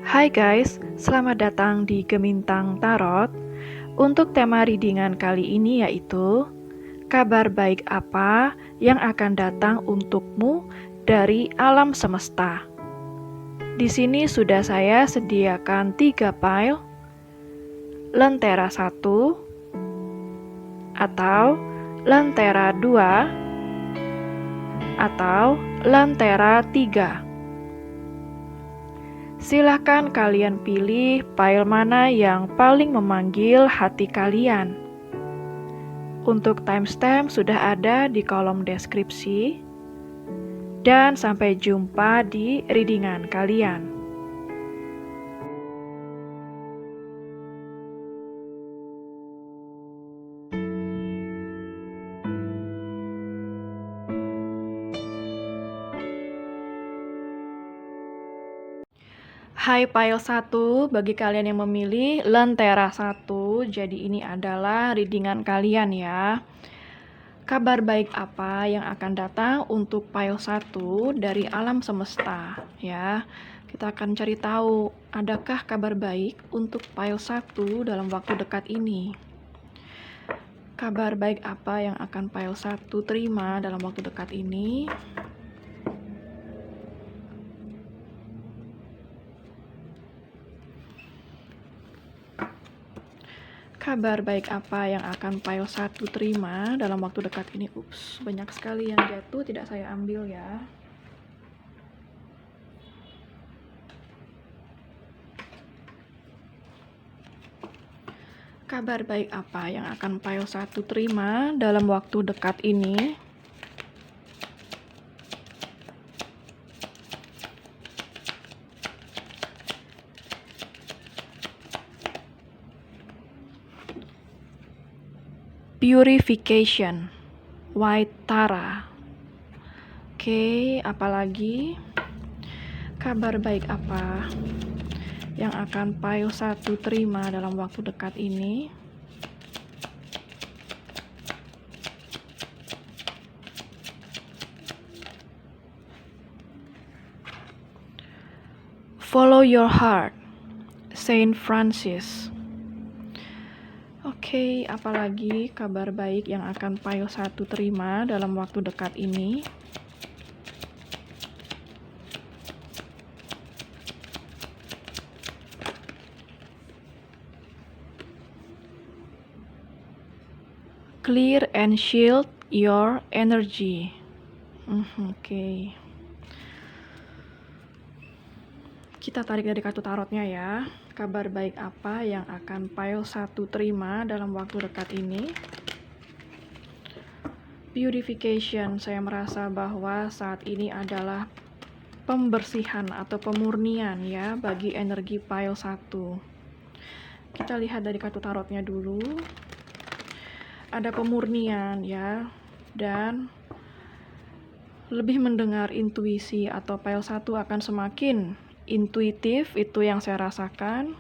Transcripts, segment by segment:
Hai guys, selamat datang di Gemintang Tarot. Untuk tema readingan kali ini yaitu kabar baik apa yang akan datang untukmu dari alam semesta. Di sini sudah saya sediakan 3 pile, Lentera 1 atau Lentera 2 atau Lentera 3. Silahkan kalian pilih pile mana yang paling memanggil hati kalian. Untuk timestamp sudah ada di kolom deskripsi. Dan sampai jumpa di readingan kalian. Hai pile 1, bagi kalian yang memilih Lentera 1, jadi ini adalah readingan kalian ya. Kabar baik apa yang akan datang untuk pile 1 dari alam semesta ya. Kita akan cari tahu adakah kabar baik untuk pile 1 dalam waktu dekat ini. Kabar baik apa yang akan pile 1 terima dalam waktu dekat ini? Kabar baik apa yang akan pile 1 terima dalam waktu dekat ini? Ups, banyak sekali yang jatuh, tidak saya ambil ya. Kabar baik apa yang akan pile 1 terima dalam waktu dekat ini? Purification, White Tara. Oke, apalagi kabar baik apa yang akan pile 1 terima dalam waktu dekat ini? Follow your heart, Saint Francis. Oke, apalagi kabar baik yang akan pile 1 terima dalam waktu dekat ini? Clear and shield your energy. Oke. Kita tarik dari kartu tarotnya ya. Kabar baik apa yang akan pile 1 terima dalam waktu dekat ini? Purification, saya merasa bahwa saat ini adalah pembersihan atau pemurnian ya bagi energi pile 1. Kita lihat dari kartu tarotnya dulu. Ada pemurnian ya, dan lebih mendengar intuisi atau pile 1 akan semakin intuitif, itu yang saya rasakan.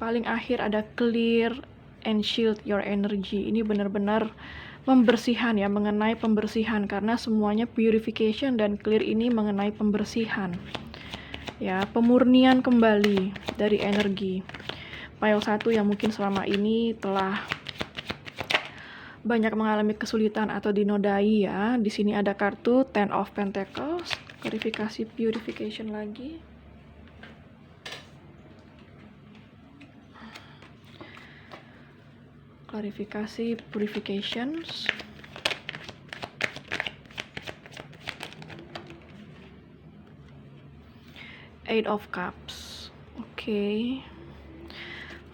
Paling akhir ada clear and shield your energy. Ini benar-benar pembersihan ya, mengenai pembersihan, karena semuanya purification dan clear ini mengenai pembersihan ya, pemurnian kembali dari energi pile 1 yang mungkin selama ini telah banyak mengalami kesulitan atau dinodai ya. Di sini ada kartu Ten of Pentacles, klarifikasi purification lagi. Klarifikasi purifications. Eight of Cups. Oke.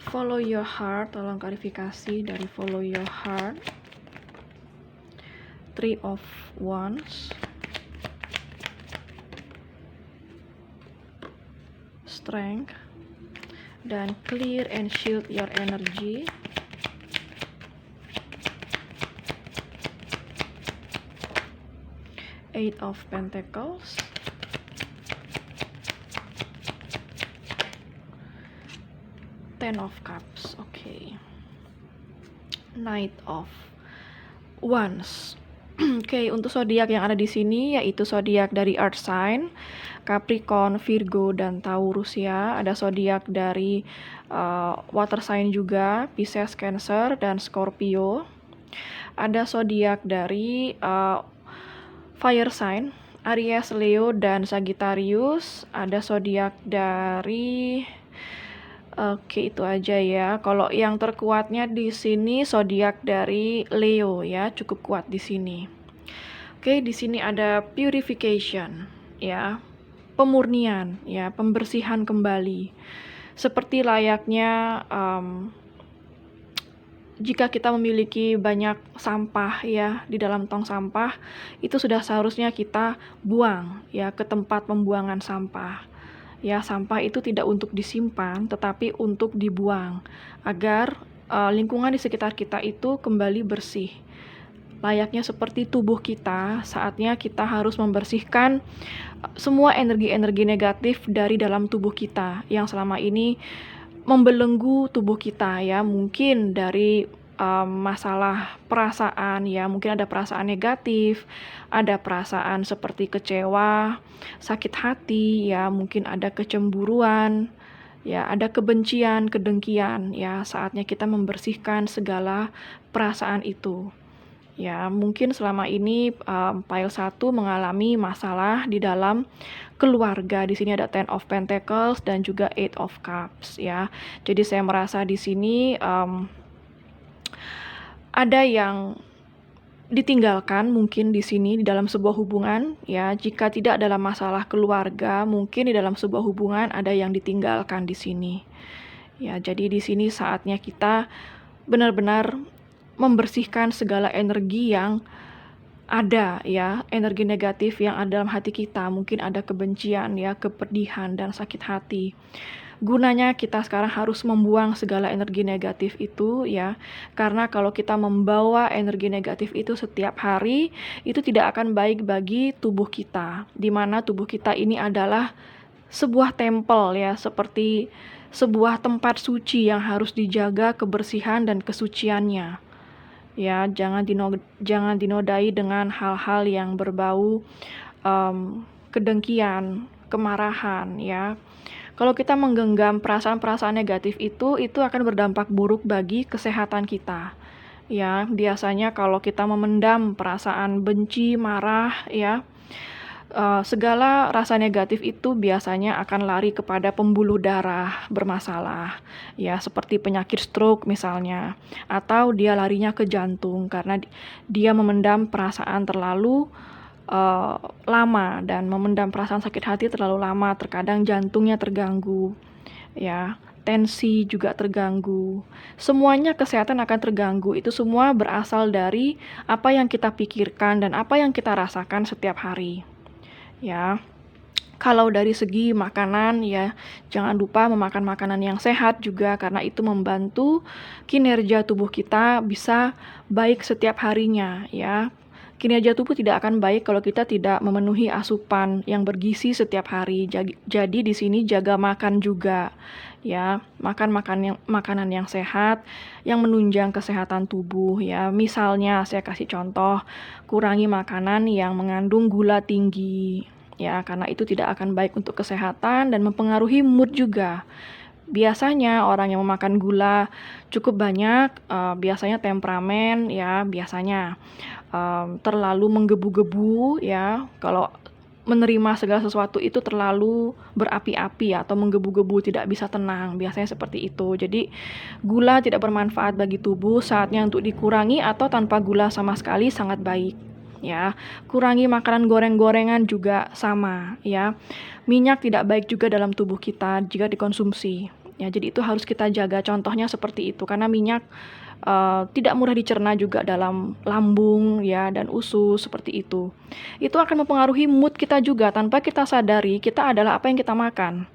Follow your heart, tolong klarifikasi dari follow your heart. Three of Wands. Strength. Dan clear and shield your energy. Eight of Pentacles. Ten of Cups. Oke. Knight of Wands. Oke, untuk zodiak yang ada di sini yaitu zodiak dari Earth sign. Capricorn, Virgo, dan Taurus ya. Ada zodiak dari water sign juga, Pisces, Cancer, dan Scorpio. Ada zodiak dari fire sign, Aries, Leo, dan Sagittarius. Ada zodiak dari Oke, itu aja ya. Kalau yang terkuatnya di sini zodiak dari Leo ya, cukup kuat di sini. Oke, di sini ada purification ya, pemurnian ya, pembersihan kembali. Seperti layaknya jika kita memiliki banyak sampah ya di dalam tong sampah, itu sudah seharusnya kita buang ya ke tempat pembuangan sampah. Ya, sampah itu tidak untuk disimpan, tetapi untuk dibuang, agar lingkungan di sekitar kita itu kembali bersih. Layaknya seperti tubuh kita, saatnya kita harus membersihkan semua energi-energi negatif dari dalam tubuh kita, yang selama ini membelenggu tubuh kita ya, mungkin dari masalah perasaan ya, mungkin ada perasaan negatif, ada perasaan seperti kecewa, sakit hati ya, mungkin ada kecemburuan ya, ada kebencian, kedengkian ya. Saatnya kita membersihkan segala perasaan itu ya. Mungkin selama ini file 1 mengalami masalah di dalam keluarga. Di sini ada Ten of Pentacles dan juga Eight of Cups ya. Jadi saya merasa di sini ada yang ditinggalkan mungkin di sini di dalam sebuah hubungan ya. Jika tidak dalam masalah keluarga, mungkin di dalam sebuah hubungan ada yang ditinggalkan di sini. Ya, jadi di sini saatnya kita benar-benar membersihkan segala energi yang ada ya, energi negatif yang ada dalam hati kita. Mungkin ada kebencian ya, kepedihan dan sakit hati. Gunanya kita sekarang harus membuang segala energi negatif itu ya, karena kalau kita membawa energi negatif itu setiap hari, itu tidak akan baik bagi tubuh kita, di mana tubuh kita ini adalah sebuah tempel ya, seperti sebuah tempat suci yang harus dijaga kebersihan dan kesuciannya ya. Jangan dinodai dengan hal-hal yang berbau kedengkian, kemarahan ya. Kalau kita menggenggam perasaan-perasaan negatif itu akan berdampak buruk bagi kesehatan kita. Ya, biasanya kalau kita memendam perasaan benci, marah, ya, segala rasa negatif itu biasanya akan lari kepada pembuluh darah bermasalah, ya, seperti penyakit stroke misalnya, atau dia larinya ke jantung karena dia memendam perasaan terlalu lama dan memendam perasaan sakit hati terlalu lama. Terkadang jantungnya terganggu ya, tensi juga terganggu, semuanya kesehatan akan terganggu. Itu semua berasal dari apa yang kita pikirkan dan apa yang kita rasakan setiap hari ya. Kalau dari segi makanan ya, jangan lupa memakan makanan yang sehat juga, karena itu membantu kinerja tubuh kita bisa baik setiap harinya ya. Kinerja tubuh tidak akan baik kalau kita tidak memenuhi asupan yang bergizi setiap hari. Jadi di sini jaga makan juga ya. Makanan yang sehat yang menunjang kesehatan tubuh ya. Misalnya saya kasih contoh, kurangi makanan yang mengandung gula tinggi ya, karena itu tidak akan baik untuk kesehatan dan mempengaruhi mood juga. Biasanya orang yang memakan gula cukup banyak, biasanya temperamen ya, biasanya terlalu menggebu-gebu ya. Kalau menerima segala sesuatu itu terlalu berapi-api atau menggebu-gebu, tidak bisa tenang, biasanya seperti itu. Jadi gula tidak bermanfaat bagi tubuh, saatnya untuk dikurangi, atau tanpa gula sama sekali sangat baik ya. Kurangi makanan goreng-gorengan juga sama ya. Minyak tidak baik juga dalam tubuh kita jika dikonsumsi ya, jadi itu harus kita jaga. Contohnya seperti itu, karena minyak tidak mudah dicerna juga dalam lambung ya, dan usus seperti itu. Itu akan mempengaruhi mood kita juga. Tanpa kita sadari, kita adalah apa yang kita makan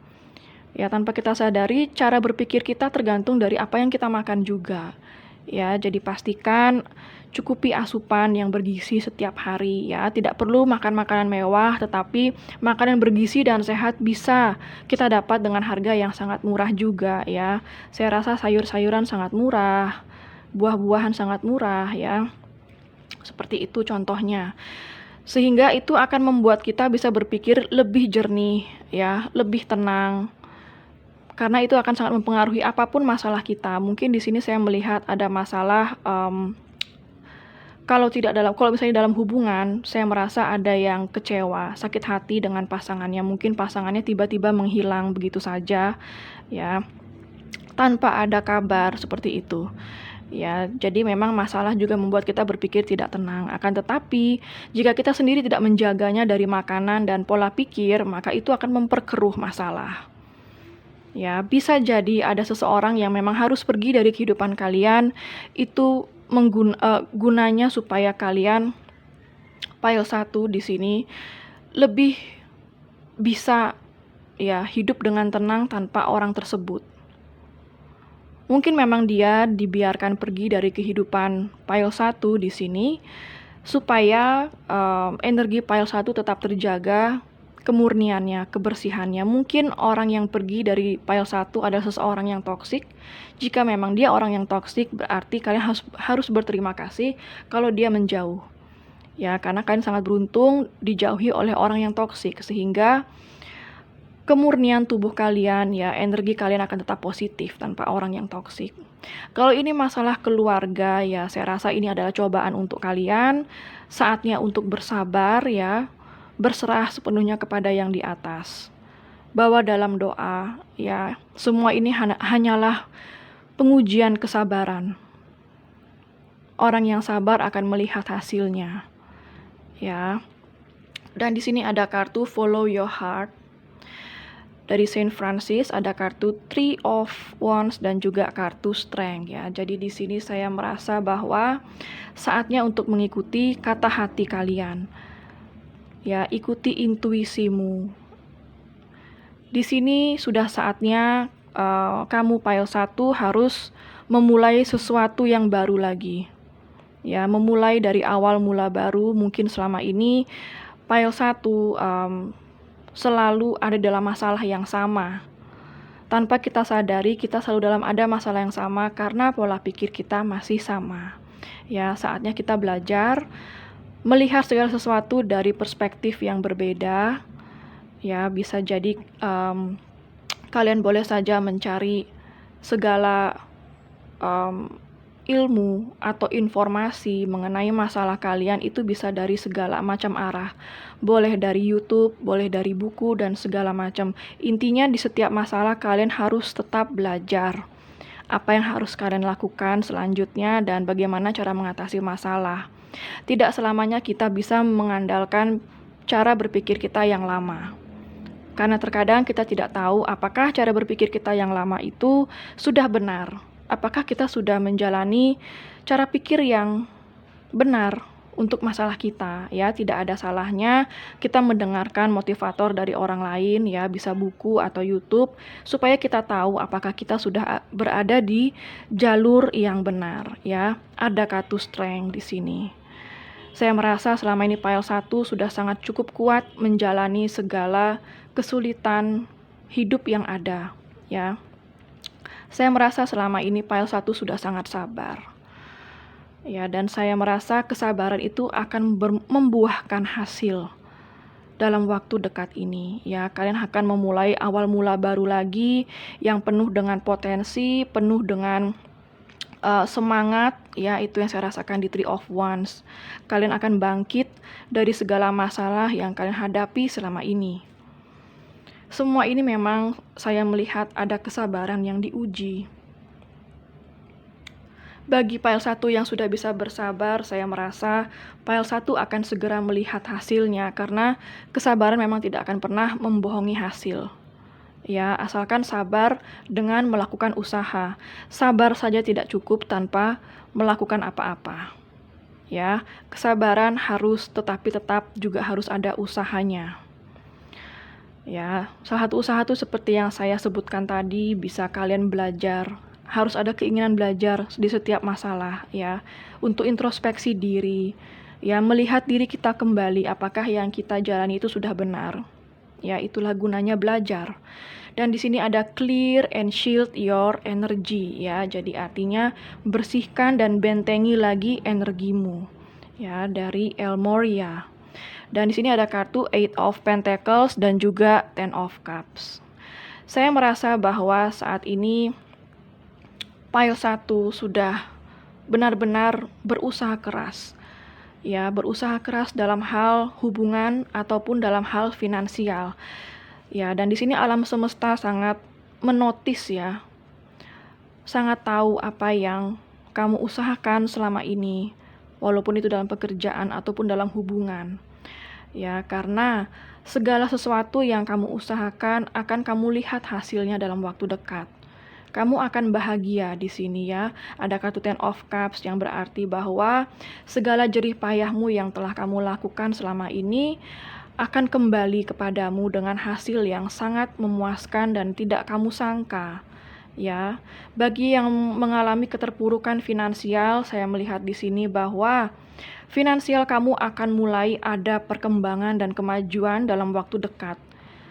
ya. Tanpa kita sadari, cara berpikir kita tergantung dari apa yang kita makan juga ya. Jadi pastikan cukupi asupan yang bergizi setiap hari ya. Tidak perlu makan makanan mewah, tetapi makanan bergizi dan sehat bisa kita dapat dengan harga yang sangat murah juga ya. Saya rasa sayur-sayuran sangat murah, buah-buahan sangat murah ya. Seperti itu contohnya. Sehingga itu akan membuat kita bisa berpikir lebih jernih, ya, lebih tenang. Karena itu akan sangat mempengaruhi apapun masalah kita. Mungkin di sini saya melihat ada masalah, kalau misalnya dalam hubungan, saya merasa ada yang kecewa, sakit hati dengan pasangannya. Mungkin pasangannya tiba-tiba menghilang begitu saja, ya, tanpa ada kabar seperti itu. Ya, jadi memang masalah juga membuat kita berpikir tidak tenang. Akan tetapi, jika kita sendiri tidak menjaganya dari makanan dan pola pikir, maka itu akan memperkeruh masalah. Ya, bisa jadi ada seseorang yang memang harus pergi dari kehidupan kalian, itu gunanya supaya kalian pile 1 di sini lebih bisa ya hidup dengan tenang tanpa orang tersebut. Mungkin memang dia dibiarkan pergi dari kehidupan pile 1 di sini supaya energi pile 1 tetap terjaga, kemurniannya, kebersihannya. Mungkin orang yang pergi dari pile 1 adalah seseorang yang toksik. Jika memang dia orang yang toksik, berarti kalian harus berterima kasih kalau dia menjauh. Ya, karena kalian sangat beruntung dijauhi oleh orang yang toksik, sehingga kemurnian tubuh kalian, ya, energi kalian akan tetap positif tanpa orang yang toksik. Kalau ini masalah keluarga, ya, saya rasa ini adalah cobaan untuk kalian. Saatnya untuk bersabar, ya, berserah sepenuhnya kepada yang di atas. Bawa dalam doa, ya, semua ini hanyalah pengujian kesabaran. Orang yang sabar akan melihat hasilnya, ya. Dan di sini ada kartu Follow Your Heart. Dari Saint Francis ada kartu Three of Wands dan juga kartu Strength, ya. Jadi di sini saya merasa bahwa saatnya untuk mengikuti kata hati kalian. Ya, ikuti intuisimu. Di sini sudah saatnya kamu pile 1 harus memulai sesuatu yang baru lagi. Ya, memulai dari awal mula baru. Mungkin selama ini pile 1 selalu ada dalam masalah yang sama. Tanpa kita sadari, kita selalu ada masalah yang sama karena pola pikir kita masih sama. Ya, saatnya kita belajar melihat segala sesuatu dari perspektif yang berbeda. Ya, bisa jadi kalian boleh saja mencari segala ilmu atau informasi mengenai masalah kalian itu bisa dari segala macam arah. Boleh dari YouTube, boleh dari buku, dan segala macam. Intinya di setiap masalah kalian harus tetap belajar. Apa yang harus kalian lakukan selanjutnya dan bagaimana cara mengatasi masalah. Tidak selamanya kita bisa mengandalkan cara berpikir kita yang lama. Karena terkadang kita tidak tahu apakah cara berpikir kita yang lama itu sudah benar. Apakah kita sudah menjalani cara pikir yang benar untuk masalah kita, ya. Tidak ada salahnya kita mendengarkan motivator dari orang lain, ya, bisa buku atau YouTube, supaya kita tahu apakah kita sudah berada di jalur yang benar, ya. Ada kartu Strength di sini. Saya merasa selama ini pile 1 sudah sangat cukup kuat menjalani segala kesulitan hidup yang ada, ya. Saya merasa selama ini pile 1 sudah sangat sabar. Ya, dan saya merasa kesabaran itu akan membuahkan hasil dalam waktu dekat ini. Ya, kalian akan memulai awal mula baru lagi yang penuh dengan potensi, penuh dengan semangat, ya. Itu yang saya rasakan di Three of Wands. Kalian akan bangkit dari segala masalah yang kalian hadapi selama ini. Semua ini memang saya melihat ada kesabaran yang diuji. Bagi pile 1 yang sudah bisa bersabar, saya merasa pile 1 akan segera melihat hasilnya karena kesabaran memang tidak akan pernah membohongi hasil. Ya, asalkan sabar dengan melakukan usaha. Sabar saja tidak cukup tanpa melakukan apa-apa. Ya, kesabaran tetap juga harus ada usahanya. Ya, salah satu usaha itu seperti yang saya sebutkan tadi, bisa kalian belajar. Harus ada keinginan belajar di setiap masalah, ya. Untuk introspeksi diri, ya, melihat diri kita kembali apakah yang kita jalani itu sudah benar. Ya, itulah gunanya belajar. Dan di sini ada clear and shield your energy, ya. Jadi artinya bersihkan dan bentengi lagi energimu. Ya, dari El Moria. Dan di sini ada kartu Eight of Pentacles dan juga Ten of Cups. Saya merasa bahwa saat ini pile 1 sudah benar-benar berusaha keras. Ya, berusaha keras dalam hal hubungan ataupun dalam hal finansial. Ya, dan di sini alam semesta sangat menotis ya. Sangat tahu apa yang kamu usahakan selama ini, walaupun itu dalam pekerjaan ataupun dalam hubungan. Ya, karena segala sesuatu yang kamu usahakan akan kamu lihat hasilnya dalam waktu dekat. Kamu akan bahagia di sini ya. Ada kartu Ten of Cups yang berarti bahwa segala jerih payahmu yang telah kamu lakukan selama ini akan kembali kepadamu dengan hasil yang sangat memuaskan dan tidak kamu sangka. Ya, bagi yang mengalami keterpurukan finansial, saya melihat di sini bahwa finansial kamu akan mulai ada perkembangan dan kemajuan dalam waktu dekat.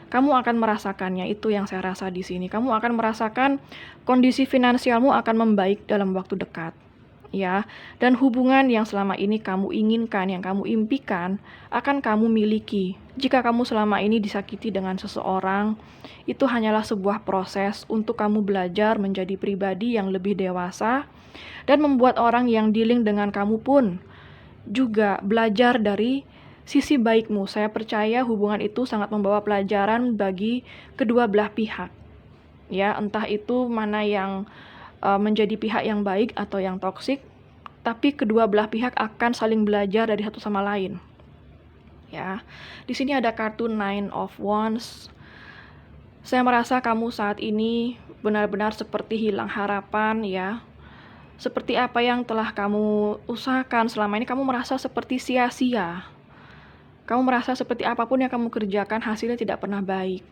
Kamu akan merasakannya, itu yang saya rasa di sini. Kamu akan merasakan kondisi finansialmu akan membaik dalam waktu dekat. Ya, dan hubungan yang selama ini kamu inginkan, yang kamu impikan, akan kamu miliki. Jika kamu selama ini disakiti dengan seseorang, itu hanyalah sebuah proses untuk kamu belajar menjadi pribadi yang lebih dewasa dan membuat orang yang dealing dengan kamu pun juga belajar dari sisi baikmu. Saya percaya hubungan itu sangat membawa pelajaran bagi kedua belah pihak. Ya, entah itu mana yang menjadi pihak yang baik atau yang toksik, tapi kedua belah pihak akan saling belajar dari satu sama lain. Ya, di sini ada kartu Nine of Wands. Saya merasa kamu saat ini benar-benar seperti hilang harapan ya. Seperti apa yang telah kamu usahakan selama ini, kamu merasa seperti sia-sia. Kamu merasa seperti apapun yang kamu kerjakan hasilnya tidak pernah baik.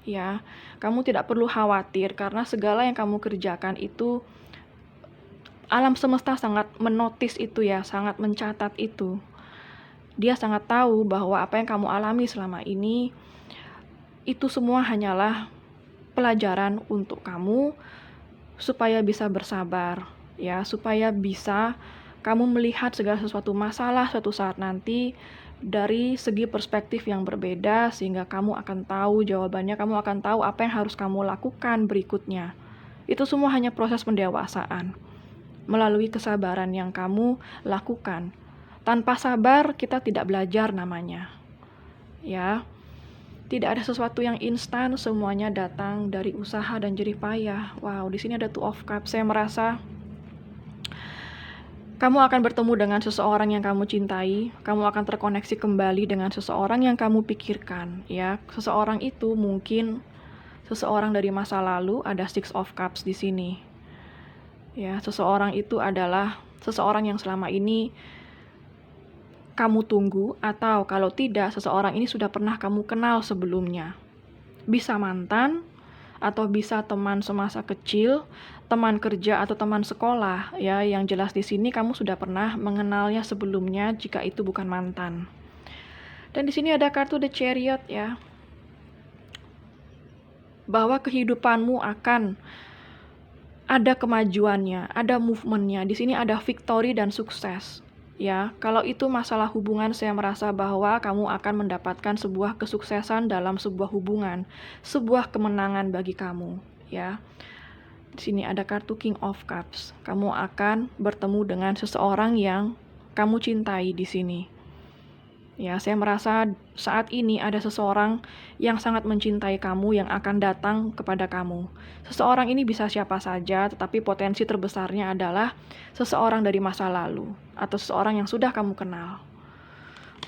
Ya, kamu tidak perlu khawatir karena segala yang kamu kerjakan itu alam semesta sangat menotis itu ya, sangat mencatat itu. Dia sangat tahu bahwa apa yang kamu alami selama ini itu semua hanyalah pelajaran untuk kamu supaya bisa bersabar ya, supaya bisa kamu melihat segala sesuatu masalah suatu saat nanti dari segi perspektif yang berbeda, sehingga kamu akan tahu jawabannya, kamu akan tahu apa yang harus kamu lakukan berikutnya. Itu semua hanya proses pendewasaan melalui kesabaran yang kamu lakukan. Tanpa sabar kita tidak belajar namanya. Ya. Tidak ada sesuatu yang instan, semuanya datang dari usaha dan jerih payah. Wow, di sini ada Two of Cups. Saya merasa kamu akan bertemu dengan seseorang yang kamu cintai, kamu akan terkoneksi kembali dengan seseorang yang kamu pikirkan, ya. Seseorang itu mungkin seseorang dari masa lalu, ada Six of Cups di sini. Ya, seseorang itu adalah seseorang yang selama ini kamu tunggu, atau kalau tidak, seseorang ini sudah pernah kamu kenal sebelumnya. Bisa mantan, atau bisa teman semasa kecil, teman kerja atau teman sekolah ya, yang jelas di sini kamu sudah pernah mengenalnya sebelumnya jika itu bukan mantan. Dan di sini ada kartu The Chariot ya. Bahwa kehidupanmu akan ada kemajuannya, ada movementnya. Di sini ada victory dan sukses. Ya, kalau itu masalah hubungan, saya merasa bahwa kamu akan mendapatkan sebuah kesuksesan dalam sebuah hubungan, sebuah kemenangan bagi kamu, ya. Di sini ada kartu King of Cups. Kamu akan bertemu dengan seseorang yang kamu cintai di sini. Ya, saya merasa saat ini ada seseorang yang sangat mencintai kamu yang akan datang kepada kamu. Seseorang ini bisa siapa saja, tetapi potensi terbesarnya adalah seseorang dari masa lalu atau seseorang yang sudah kamu kenal.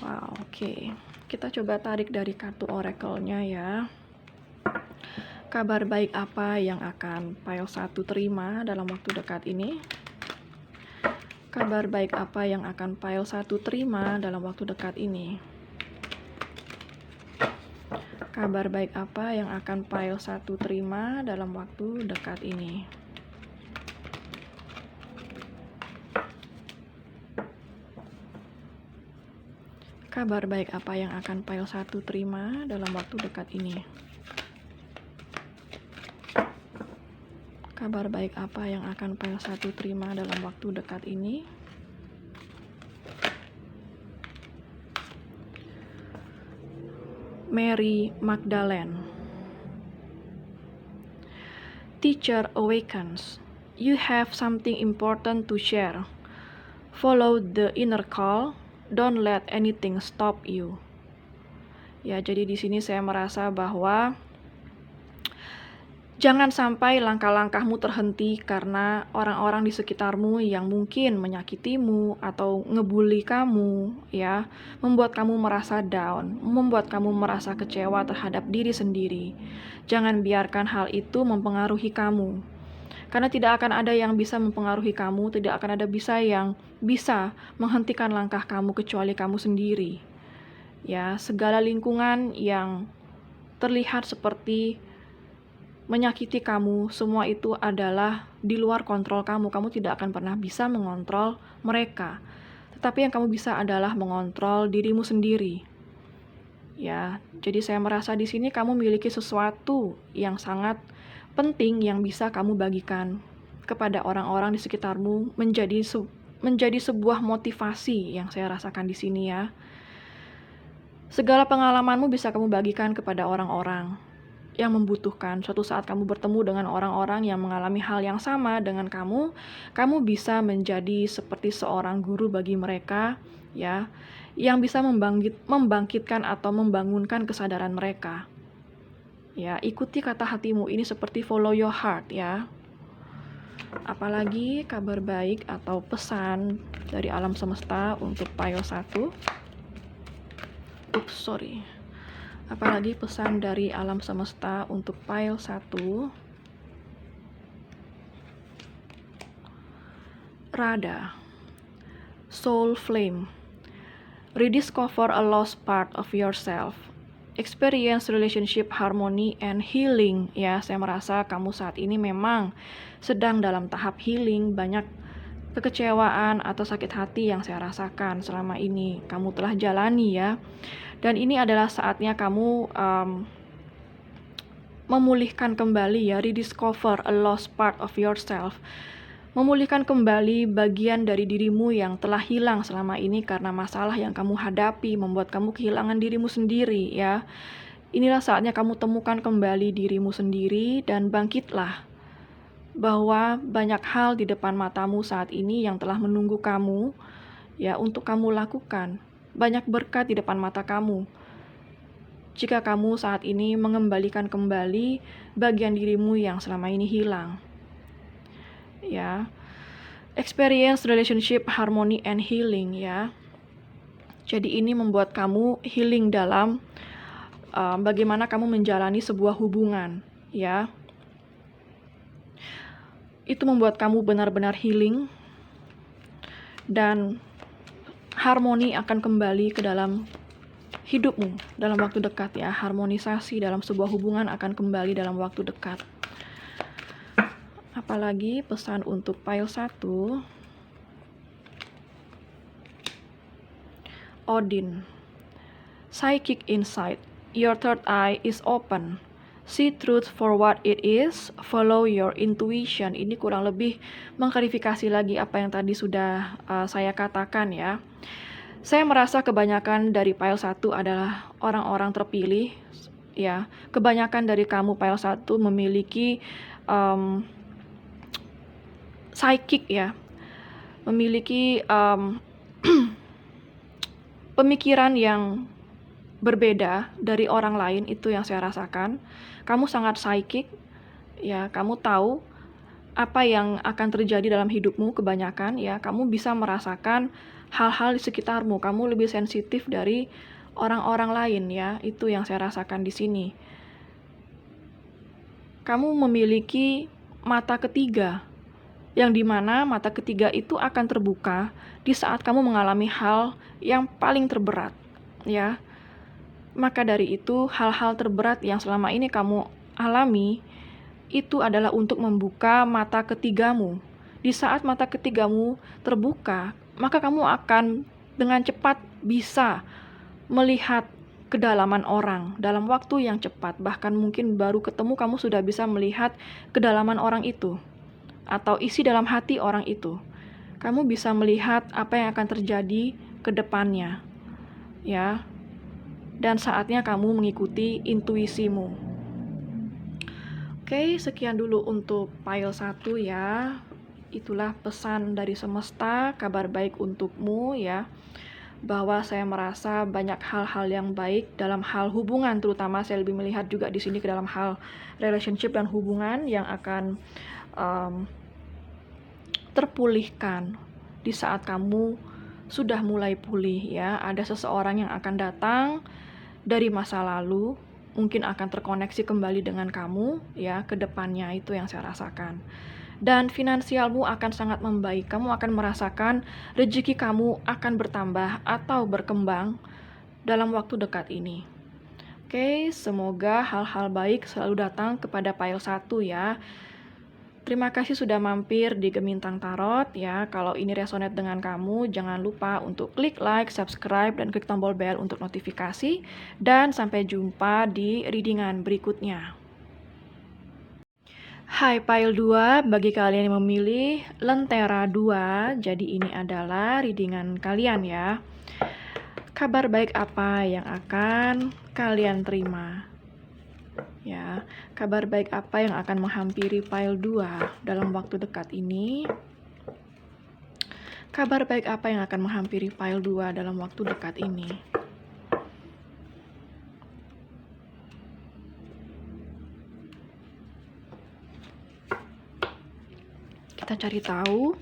Wow, oke. Kita coba tarik dari kartu oracle-nya ya. Kabar baik apa yang akan pile 1 terima dalam waktu dekat ini? Kabar baik apa yang akan pile 1 terima dalam waktu dekat ini? Kabar baik apa yang akan pile 1 terima dalam waktu dekat ini? Kabar baik apa yang akan pile 1 terima dalam waktu dekat ini? Kabar baik apa yang akan pile 1 terima dalam waktu dekat ini? Mary Magdalene. Teacher awakens. You have something important to share. Follow the inner call. Don't let anything stop you. Ya, jadi di sini saya merasa bahwa jangan sampai langkah-langkahmu terhenti karena orang-orang di sekitarmu yang mungkin menyakitimu atau ngebully kamu, ya, membuat kamu merasa down, membuat kamu merasa kecewa terhadap diri sendiri. Jangan biarkan hal itu mempengaruhi kamu. Karena tidak akan ada yang bisa mempengaruhi kamu, tidak akan ada yang bisa menghentikan langkah kamu kecuali kamu sendiri. Ya, segala lingkungan yang terlihat seperti menyakiti kamu, semua itu adalah di luar kontrol kamu. Kamu tidak akan pernah bisa mengontrol mereka. Tetapi yang kamu bisa adalah mengontrol dirimu sendiri. Ya, jadi saya merasa di sini kamu memiliki sesuatu yang sangat penting yang bisa kamu bagikan kepada orang-orang di sekitarmu, menjadi sebuah motivasi yang saya rasakan di sini, ya. Segala pengalamanmu bisa kamu bagikan kepada orang-orang yang membutuhkan. Suatu saat kamu bertemu dengan orang-orang yang mengalami hal yang sama dengan kamu bisa menjadi seperti seorang guru bagi mereka, ya, yang bisa membangkitkan atau membangunkan kesadaran mereka. Ya, ikuti kata hatimu, ini seperti follow your heart, ya. Apalagi kabar baik atau pesan dari alam semesta untuk pile 1. Apalagi pesan dari alam semesta untuk pile 1. Rada, soul flame. Rediscover a lost part of yourself. Experience relationship harmony and healing. Ya, saya merasa kamu saat ini memang sedang dalam tahap healing. Banyak kekecewaan atau sakit hati yang saya rasakan selama ini kamu telah jalani, ya. Dan ini adalah saatnya kamu memulihkan kembali, ya, rediscover a lost part of yourself. Memulihkan kembali bagian dari dirimu yang telah hilang selama ini karena masalah yang kamu hadapi, membuat kamu kehilangan dirimu sendiri, ya. Inilah saatnya kamu temukan kembali dirimu sendiri dan bangkitlah. Bahwa banyak hal di depan matamu saat ini yang telah menunggu kamu, ya, untuk kamu lakukan. Banyak berkat di depan mata kamu. Jika kamu saat ini mengembalikan kembali bagian dirimu yang selama ini hilang. Ya. Experience relationship harmony and healing, ya. Jadi ini membuat kamu healing dalam bagaimana kamu menjalani sebuah hubungan, ya. Itu membuat kamu benar-benar healing dan harmoni akan kembali ke dalam hidupmu dalam waktu dekat, ya. Harmonisasi dalam sebuah hubungan akan kembali dalam waktu dekat. Apalagi pesan untuk pile 1. Odin. Psychic insight. Your third eye is open. See truth for what it is. Follow your intuition. Ini kurang lebih mengklarifikasi lagi apa yang tadi sudah saya katakan, ya. Saya merasa kebanyakan dari pile 1 adalah orang-orang terpilih, ya. Kebanyakan dari kamu pile 1 memiliki psychic, ya. Memiliki pemikiran yang berbeda dari orang lain, itu yang saya rasakan. Kamu sangat psychic, ya. Kamu tahu apa yang akan terjadi dalam hidupmu kebanyakan, ya. Kamu bisa merasakan hal-hal di sekitarmu. Kamu lebih sensitif dari orang-orang lain, ya. Itu yang saya rasakan di sini. Kamu memiliki mata ketiga, yang dimana mata ketiga itu akan terbuka di saat kamu mengalami hal yang paling terberat, ya. Maka dari itu, hal-hal terberat yang selama ini kamu alami itu adalah untuk membuka mata ketigamu. Di saat mata ketigamu terbuka, maka kamu akan dengan cepat bisa melihat kedalaman orang dalam waktu yang cepat. Bahkan mungkin baru ketemu kamu sudah bisa melihat kedalaman orang itu atau isi dalam hati orang itu. Kamu bisa melihat apa yang akan terjadi ke depannya, ya. dan saatnya kamu mengikuti intuisimu. Oke, sekian dulu untuk pile 1 ya. Itulah pesan dari semesta, kabar baik untukmu ya. Bahwa saya merasa banyak hal-hal yang baik dalam hal hubungan, terutama saya lebih melihat juga di sini ke dalam hal relationship dan hubungan yang akan terpulihkan di saat kamu sudah mulai pulih ya. Ada seseorang yang akan datang dari masa lalu, mungkin akan terkoneksi kembali dengan kamu ya ke depannya, itu yang saya rasakan. Dan finansialmu akan sangat membaik. Kamu akan merasakan rezeki kamu akan bertambah atau berkembang dalam waktu dekat ini. Oke, semoga hal-hal baik selalu datang kepada pile 1 ya. Terima kasih sudah mampir di Gemintang Tarot ya. Kalau ini resonate dengan kamu, jangan lupa untuk klik like, subscribe, dan klik tombol bell untuk notifikasi. Dan sampai jumpa di readingan berikutnya. Hai pile 2, bagi kalian yang memilih Lentera 2, jadi ini adalah readingan kalian ya. Kabar baik apa yang akan kalian terima? Ya, kabar baik apa yang akan menghampiri pile 2 dalam waktu dekat ini? Kabar baik apa yang akan menghampiri pile 2 dalam waktu dekat ini? Kita cari tahu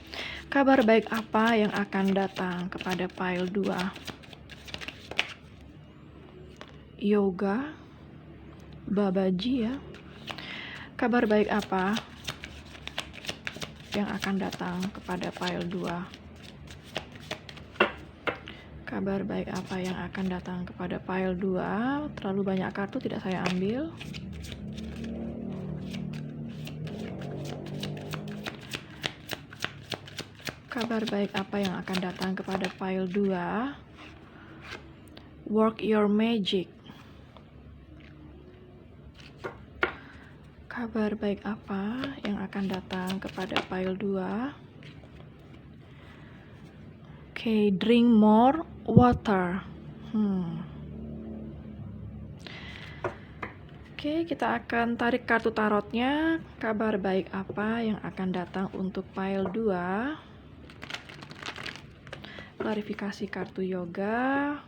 kabar baik apa yang akan datang kepada pile 2. Yoga, Babaji ya. Kabar baik apa yang akan datang kepada pile 2? Kabar baik apa yang akan datang kepada pile 2? Terlalu banyak kartu, tidak saya ambil. Kabar baik apa yang akan datang kepada pile 2? Work your magic. Kabar baik apa yang akan datang kepada pile 2? Oke, drink more water. Oke, kita akan tarik kartu tarotnya. Kabar baik apa yang akan datang untuk pile 2? Klarifikasi kartu yoga.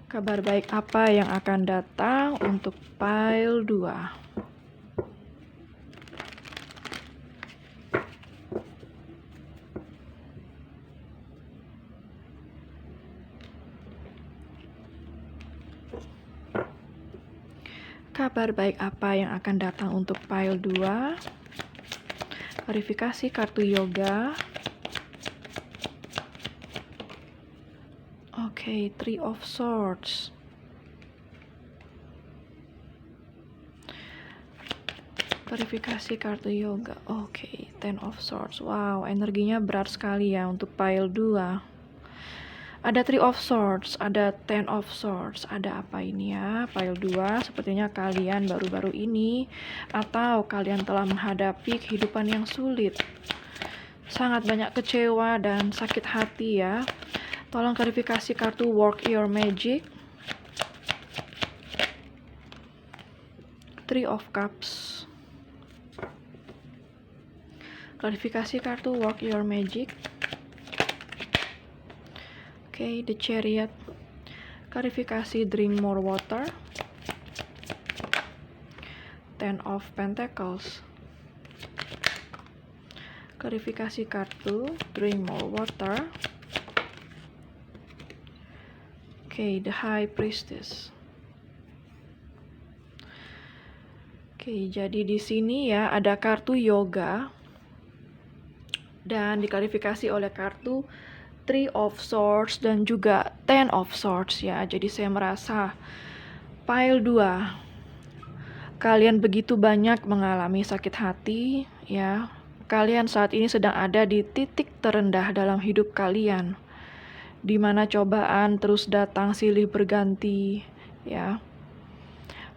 Kabar baik apa yang akan datang untuk pile 2? Kabar baik apa yang akan datang untuk pile 2? Klarifikasi kartu yoga. Oke, Three of Swords. Klarifikasi kartu yoga. Oke, Ten of Swords. Wow, energinya berat sekali ya untuk pile 2. Ada Three of Swords, ada Ten of Swords. Ada apa ini ya? Pile 2, sepertinya kalian baru-baru ini atau kalian telah menghadapi kehidupan yang sulit. Sangat banyak kecewa dan sakit hati ya. Tolong klarifikasi kartu Work Your Magic. Three of Cups. Klarifikasi kartu Work Your Magic. Oke, The Chariot. Klarifikasi Drink More Water. Ten of Pentacles. Klarifikasi kartu Drink More Water. Oke, The High Priestess. Oke, jadi di sini ya ada kartu yoga dan diklarifikasi oleh kartu Three of Swords dan juga Ten of Swords ya. Jadi saya merasa pile 2 kalian begitu banyak mengalami sakit hati ya. Kalian saat ini sedang ada di titik terendah dalam hidup kalian, di mana cobaan terus datang silih berganti ya.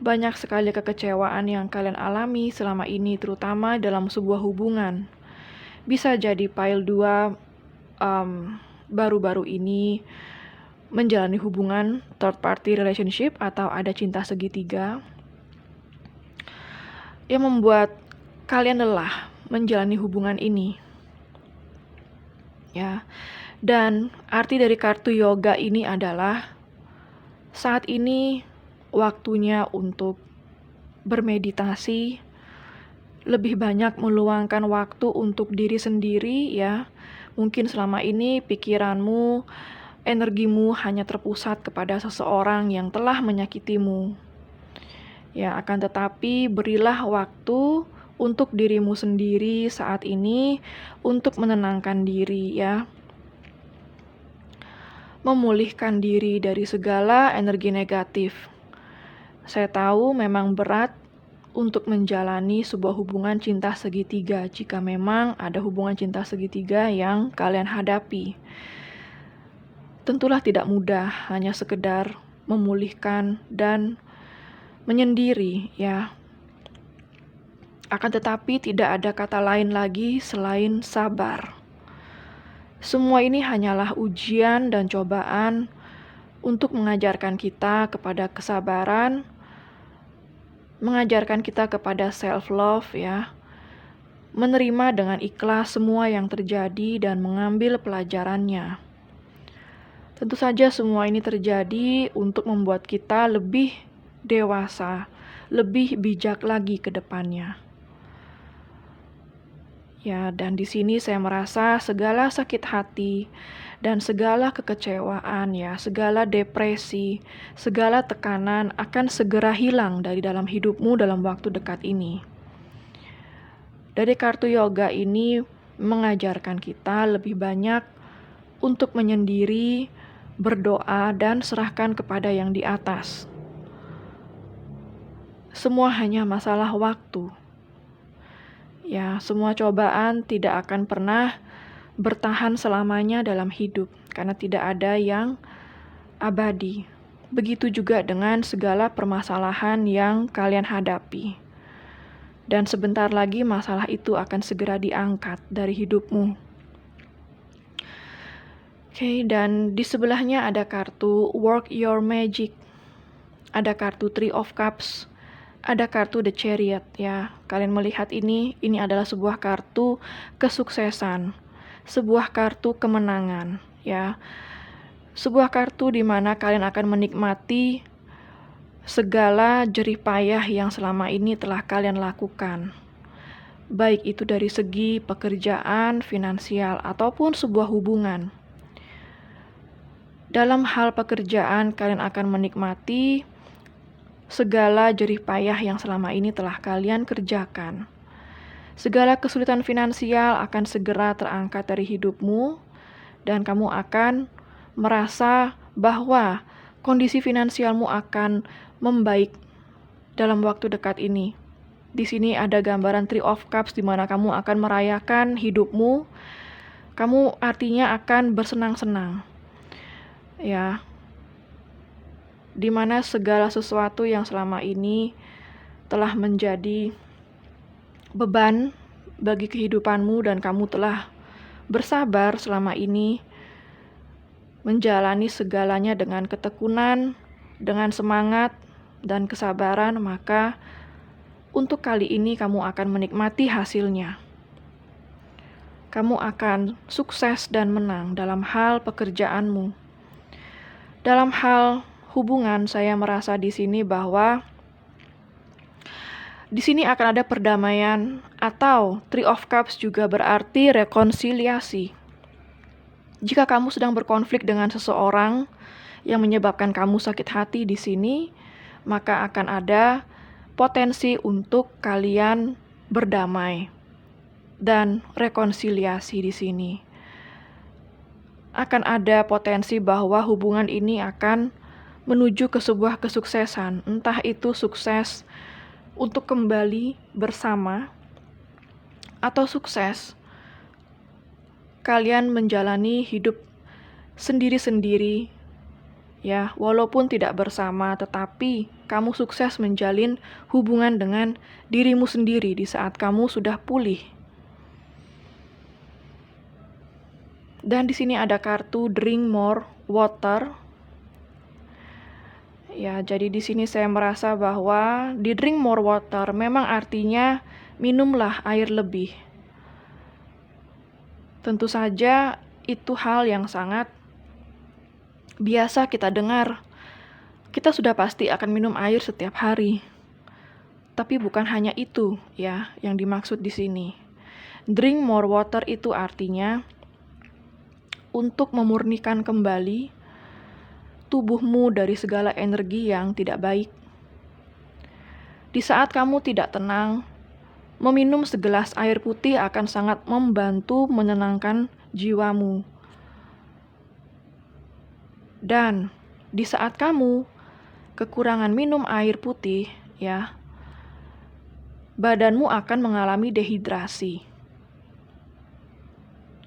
Banyak sekali kekecewaan yang kalian alami selama ini, terutama dalam sebuah hubungan. Bisa jadi pile 2 baru-baru ini menjalani hubungan third party relationship atau ada cinta segitiga yang membuat kalian lelah menjalani hubungan ini. Ya. Dan arti dari kartu yoga ini adalah saat ini waktunya untuk bermeditasi, lebih banyak meluangkan waktu untuk diri sendiri ya. Mungkin selama ini pikiranmu, energimu hanya terpusat kepada seseorang yang telah menyakitimu. Ya, akan tetapi berilah waktu untuk dirimu sendiri saat ini untuk menenangkan diri ya. Memulihkan diri dari segala energi negatif. Saya tahu memang berat untuk menjalani sebuah hubungan cinta segitiga jika memang ada hubungan cinta segitiga yang kalian hadapi. Tentulah tidak mudah, hanya sekedar memulihkan dan menyendiri ya. Akan tetapi tidak ada kata lain lagi selain sabar. Semua ini hanyalah ujian dan cobaan untuk mengajarkan kita kepada kesabaran, mengajarkan kita kepada self-love ya, menerima dengan ikhlas semua yang terjadi dan mengambil pelajarannya. Tentu saja semua ini terjadi untuk membuat kita lebih dewasa, lebih bijak lagi ke depannya. Ya, dan di sini saya merasa segala sakit hati dan segala kekecewaan ya, segala depresi, segala tekanan akan segera hilang dari dalam hidupmu dalam waktu dekat ini. Dari kartu yoga ini mengajarkan kita lebih banyak untuk menyendiri, berdoa dan serahkan kepada yang di atas. Semua hanya masalah waktu. Ya, semua cobaan tidak akan pernah bertahan selamanya dalam hidup, karena tidak ada yang abadi. Begitu juga dengan segala permasalahan yang kalian hadapi. Dan sebentar lagi masalah itu akan segera diangkat dari hidupmu. Oke, dan di sebelahnya ada kartu Work Your Magic. Ada kartu Three of Cups. Ada kartu The Chariot ya. Kalian melihat ini adalah sebuah kartu kesuksesan, sebuah kartu kemenangan ya. Sebuah kartu di mana kalian akan menikmati segala jerih payah yang selama ini telah kalian lakukan. Baik itu dari segi pekerjaan, finansial ataupun sebuah hubungan. Dalam hal pekerjaan kalian akan menikmati segala jerih payah yang selama ini telah kalian kerjakan. Segala kesulitan finansial akan segera terangkat dari hidupmu dan kamu akan merasa bahwa kondisi finansialmu akan membaik dalam waktu dekat ini. Di sini ada gambaran Three of Cups di mana kamu akan merayakan hidupmu. Kamu artinya akan bersenang-senang. Ya, di mana segala sesuatu yang selama ini telah menjadi beban bagi kehidupanmu dan kamu telah bersabar selama ini menjalani segalanya dengan ketekunan, dengan semangat dan kesabaran, maka untuk kali ini kamu akan menikmati hasilnya. Kamu akan sukses dan menang dalam hal pekerjaanmu. Dalam hal hubungan, saya merasa di sini bahwa di sini akan ada perdamaian atau Three of Cups juga berarti rekonsiliasi. Jika kamu sedang berkonflik dengan seseorang yang menyebabkan kamu sakit hati di sini, maka akan ada potensi untuk kalian berdamai dan rekonsiliasi di sini. Akan ada potensi bahwa hubungan ini akan menuju ke sebuah kesuksesan, entah itu sukses untuk kembali bersama atau sukses kalian menjalani hidup sendiri-sendiri ya, walaupun tidak bersama, tetapi kamu sukses menjalin hubungan dengan dirimu sendiri di saat kamu sudah pulih. Dan di sini ada kartu Drink More Water Ya, jadi di sini saya merasa bahwa di drink more water memang artinya minumlah air lebih. Tentu saja itu hal yang sangat biasa kita dengar. Kita sudah pasti akan minum air setiap hari. Tapi bukan hanya itu ya yang dimaksud di sini. Drink more water itu artinya untuk memurnikan kembali tubuhmu dari segala energi yang tidak baik. Di saat kamu tidak tenang, meminum segelas air putih akan sangat membantu menenangkan jiwamu. Dan di saat kamu kekurangan minum air putih, ya, badanmu akan mengalami dehidrasi.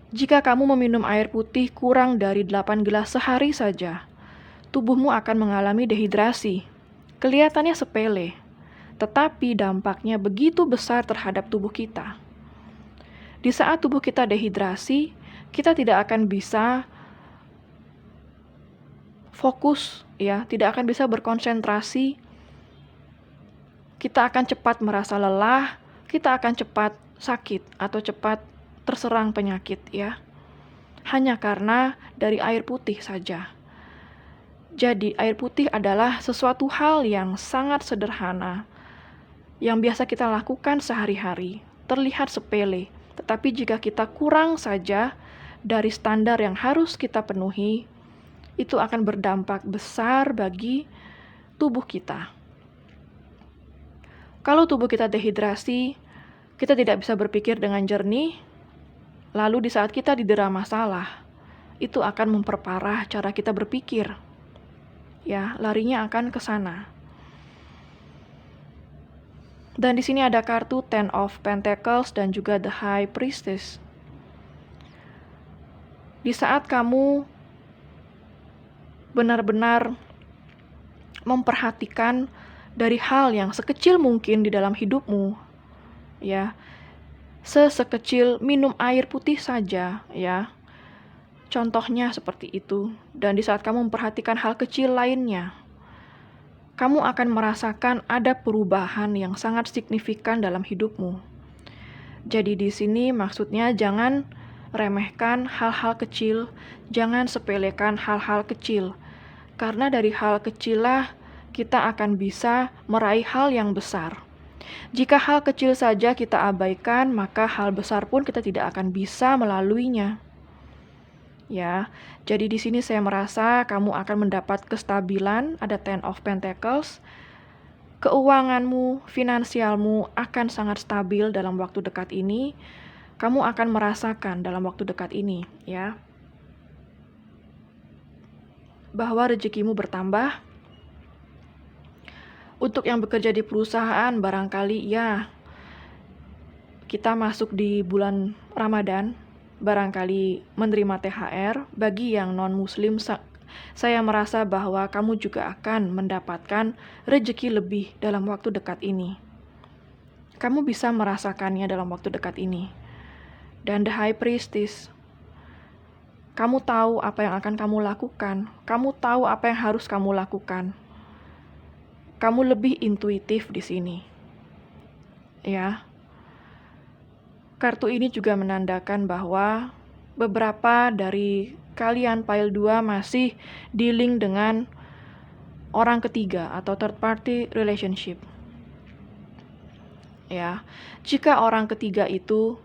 Jika kamu meminum air putih kurang dari 8 gelas sehari saja, tubuhmu akan mengalami dehidrasi. Kelihatannya sepele, tetapi dampaknya begitu besar terhadap tubuh kita. Di saat tubuh kita dehidrasi, kita tidak akan bisa fokus, ya, tidak akan bisa berkonsentrasi. Kita akan cepat merasa lelah, kita akan cepat sakit atau cepat terserang penyakit, ya. Hanya karena dari air putih saja. Jadi, air putih adalah sesuatu hal yang sangat sederhana, yang biasa kita lakukan sehari-hari, terlihat sepele. Tetapi jika kita kurang saja dari standar yang harus kita penuhi, itu akan berdampak besar bagi tubuh kita. Kalau tubuh kita dehidrasi, kita tidak bisa berpikir dengan jernih, lalu di saat kita didera masalah, itu akan memperparah cara kita berpikir. Ya, larinya akan ke sana. Dan di sini ada kartu Ten of Pentacles dan juga The High Priestess. Di saat kamu benar-benar memperhatikan dari hal yang sekecil mungkin di dalam hidupmu, ya, sekecil minum air putih saja, ya. Contohnya seperti itu. Dan di saat kamu memperhatikan hal kecil lainnya, kamu akan merasakan ada perubahan yang sangat signifikan dalam hidupmu. Jadi di sini maksudnya jangan remehkan hal-hal kecil, jangan sepelekan hal-hal kecil. Karena dari hal kecil lah kita akan bisa meraih hal yang besar. Jika hal kecil saja kita abaikan, maka hal besar pun kita tidak akan bisa melaluinya. Ya, jadi di sini saya merasa kamu akan mendapat kestabilan, ada Ten of Pentacles. Keuanganmu, finansialmu akan sangat stabil dalam waktu dekat ini. Kamu akan merasakan dalam waktu dekat ini, ya, bahwa rezekimu bertambah. Untuk yang bekerja di perusahaan, barangkali ya, kita masuk di bulan Ramadan, barangkali menerima THR. Bagi yang non-muslim, saya merasa bahwa kamu juga akan mendapatkan rezeki lebih dalam waktu dekat ini. Kamu bisa merasakannya dalam waktu dekat ini. Dan The High Priestess, kamu tahu apa yang akan kamu lakukan. Kamu tahu apa yang harus kamu lakukan. Kamu lebih intuitif di sini. Ya. Kartu ini juga menandakan bahwa beberapa dari kalian pile 2 masih dealing dengan orang ketiga atau third party relationship. Ya, jika orang ketiga itu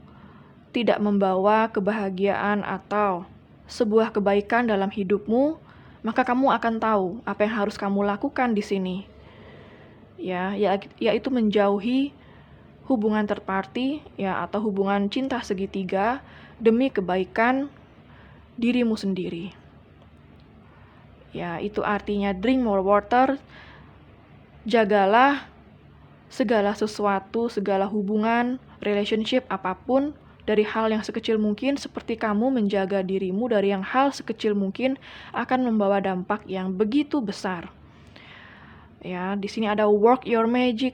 tidak membawa kebahagiaan atau sebuah kebaikan dalam hidupmu, maka kamu akan tahu apa yang harus kamu lakukan di sini. Ya, yaitu menjauhi hubungan third party, ya, atau hubungan cinta segitiga demi kebaikan dirimu sendiri. Ya, itu artinya drink more water. Jagalah segala sesuatu, segala hubungan, relationship apapun, dari hal yang sekecil mungkin, seperti kamu menjaga dirimu dari yang hal sekecil mungkin akan membawa dampak yang begitu besar. Ya, di sini ada work your magic.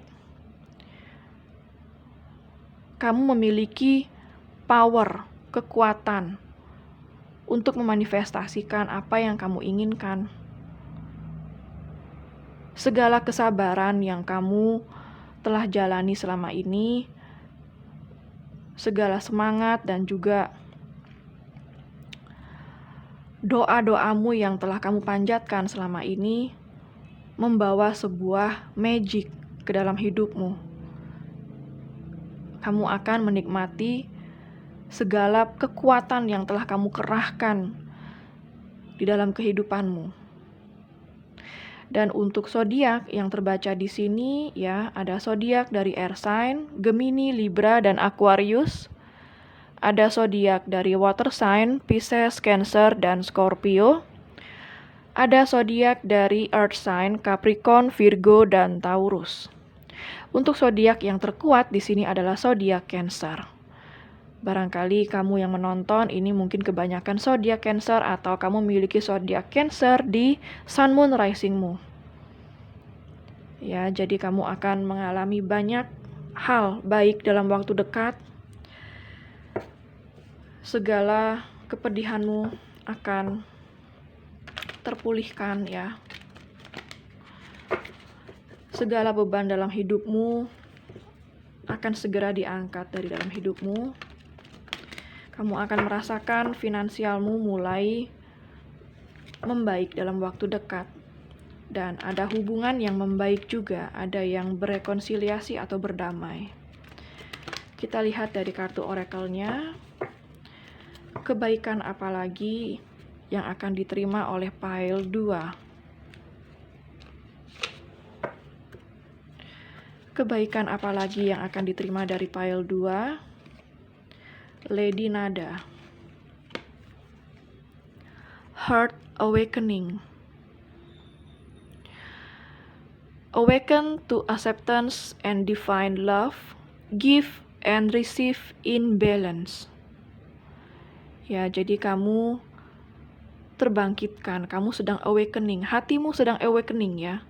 Kamu memiliki power, kekuatan untuk memanifestasikan apa yang kamu inginkan. segala kesabaran yang kamu telah jalani selama ini, segala semangat dan juga doa-doamu yang telah kamu panjatkan selama ini membawa sebuah magic ke dalam hidupmu. Kamu akan menikmati segala kekuatan yang telah kamu kerahkan di dalam kehidupanmu. Dan untuk zodiak yang terbaca di sini ya, ada zodiak dari air sign, Gemini, Libra, dan Aquarius. Ada zodiak dari water sign, Pisces, Cancer, dan Scorpio. Ada zodiak dari earth sign, Capricorn, Virgo, dan Taurus. Untuk zodiak yang terkuat di sini adalah zodiak Cancer. Barangkali kamu yang menonton ini mungkin kebanyakan zodiak Cancer atau kamu memiliki zodiak Cancer di Sun Moon Rising-mu. Ya, jadi kamu akan mengalami banyak hal baik dalam waktu dekat. Segala kepedihanmu akan terpulihkan ya. Segala beban dalam hidupmu akan segera diangkat dari dalam hidupmu. Kamu akan merasakan finansialmu mulai membaik dalam waktu dekat. Dan ada hubungan yang membaik juga, ada yang berekonsiliasi atau berdamai. Kita lihat dari kartu oracle-nya, kebaikan apa lagi yang akan diterima oleh pile 2? Kebaikan apa lagi yang akan diterima dari pile 2? Lady Nada. Heart Awakening. Awaken to acceptance and divine love. Give and receive in balance. Ya, jadi kamu terbangkitkan, kamu sedang awakening, hatimu sedang awakening ya.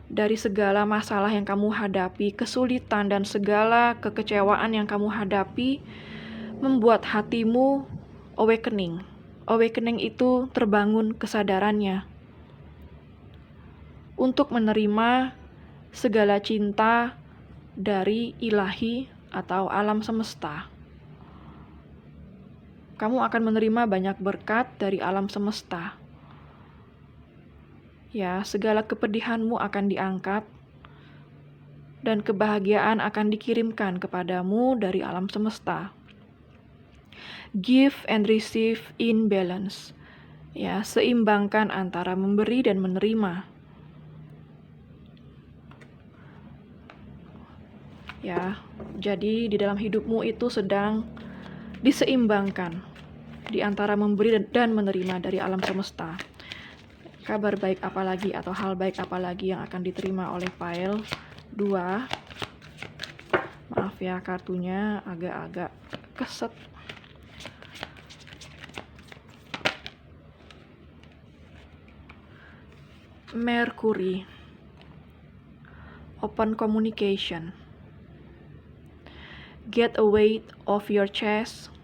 Dari segala masalah yang kamu hadapi, kesulitan dan segala kekecewaan yang kamu hadapi, membuat hatimu awakening. Awakening itu terbangun kesadarannya untuk menerima segala cinta dari ilahi atau alam semesta. Kamu akan menerima banyak berkat dari alam semesta. Ya, segala kepedihanmu akan diangkat dan kebahagiaan akan dikirimkan kepadamu dari alam semesta. Give and receive in balance. Ya, seimbangkan antara memberi dan menerima. Ya, jadi di dalam hidupmu itu sedang diseimbangkan di antara memberi dan menerima dari alam semesta. Kabar baik apa lagi atau hal baik apa lagi yang akan diterima oleh pile 2? Maaf ya, kartunya agak-agak keset. Mercury. Open communication. Get a weight off your chest.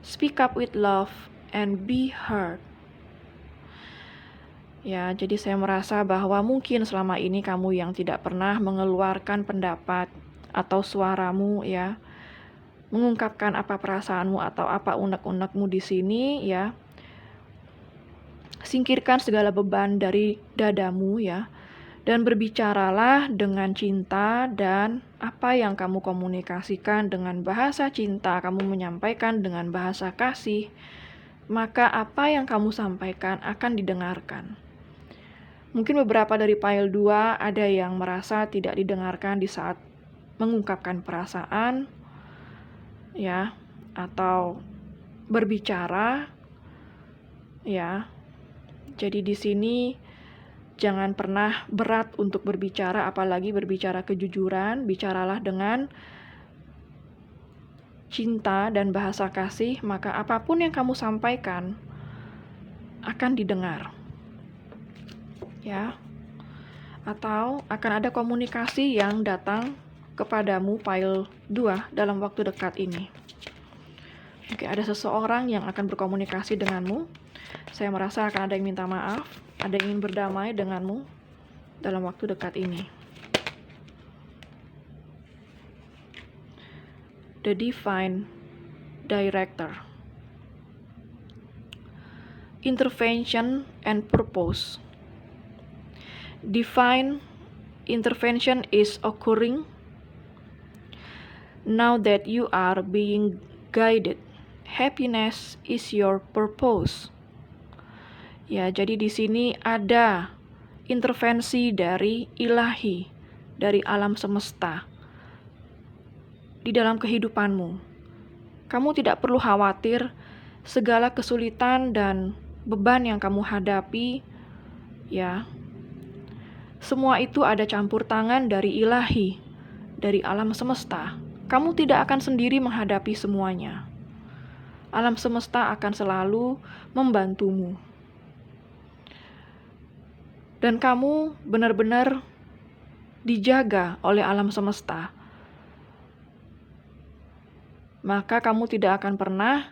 Speak up with love and be heard. Ya, jadi saya merasa bahwa mungkin selama ini kamu yang tidak pernah mengeluarkan pendapat atau suaramu ya, mengungkapkan apa perasaanmu atau apa unek-unekmu di sini ya. Singkirkan segala beban dari dadamu ya, dan berbicaralah dengan cinta, dan apa yang kamu komunikasikan dengan bahasa cinta, kamu menyampaikan dengan bahasa kasih, maka apa yang kamu sampaikan akan didengarkan. Mungkin beberapa dari pile 2 ada yang merasa tidak didengarkan di saat mengungkapkan perasaan ya, atau berbicara ya. Jadi di sini jangan pernah berat untuk berbicara, apalagi berbicara kejujuran. Bicaralah dengan cinta dan bahasa kasih, maka apapun yang kamu sampaikan akan didengar. Ya. Atau akan ada komunikasi yang datang kepadamu pile 2 dalam waktu dekat ini. Oke, ada seseorang yang akan berkomunikasi denganmu. Saya merasa akan ada yang minta maaf, ada yang ingin berdamai denganmu. dalam waktu dekat ini. The Divine Director. Intervention and purpose. Divine intervention is occurring now that you are being guided. Happiness is your purpose. Ya, jadi di sini ada intervensi dari ilahi, dari alam semesta di dalam kehidupanmu. Kamu tidak perlu khawatir segala kesulitan dan beban yang kamu hadapi, ya. Semua itu ada campur tangan dari ilahi, dari alam semesta. Kamu tidak akan sendiri menghadapi semuanya. Alam semesta akan selalu membantumu. Dan kamu benar-benar dijaga oleh alam semesta. Maka kamu tidak akan pernah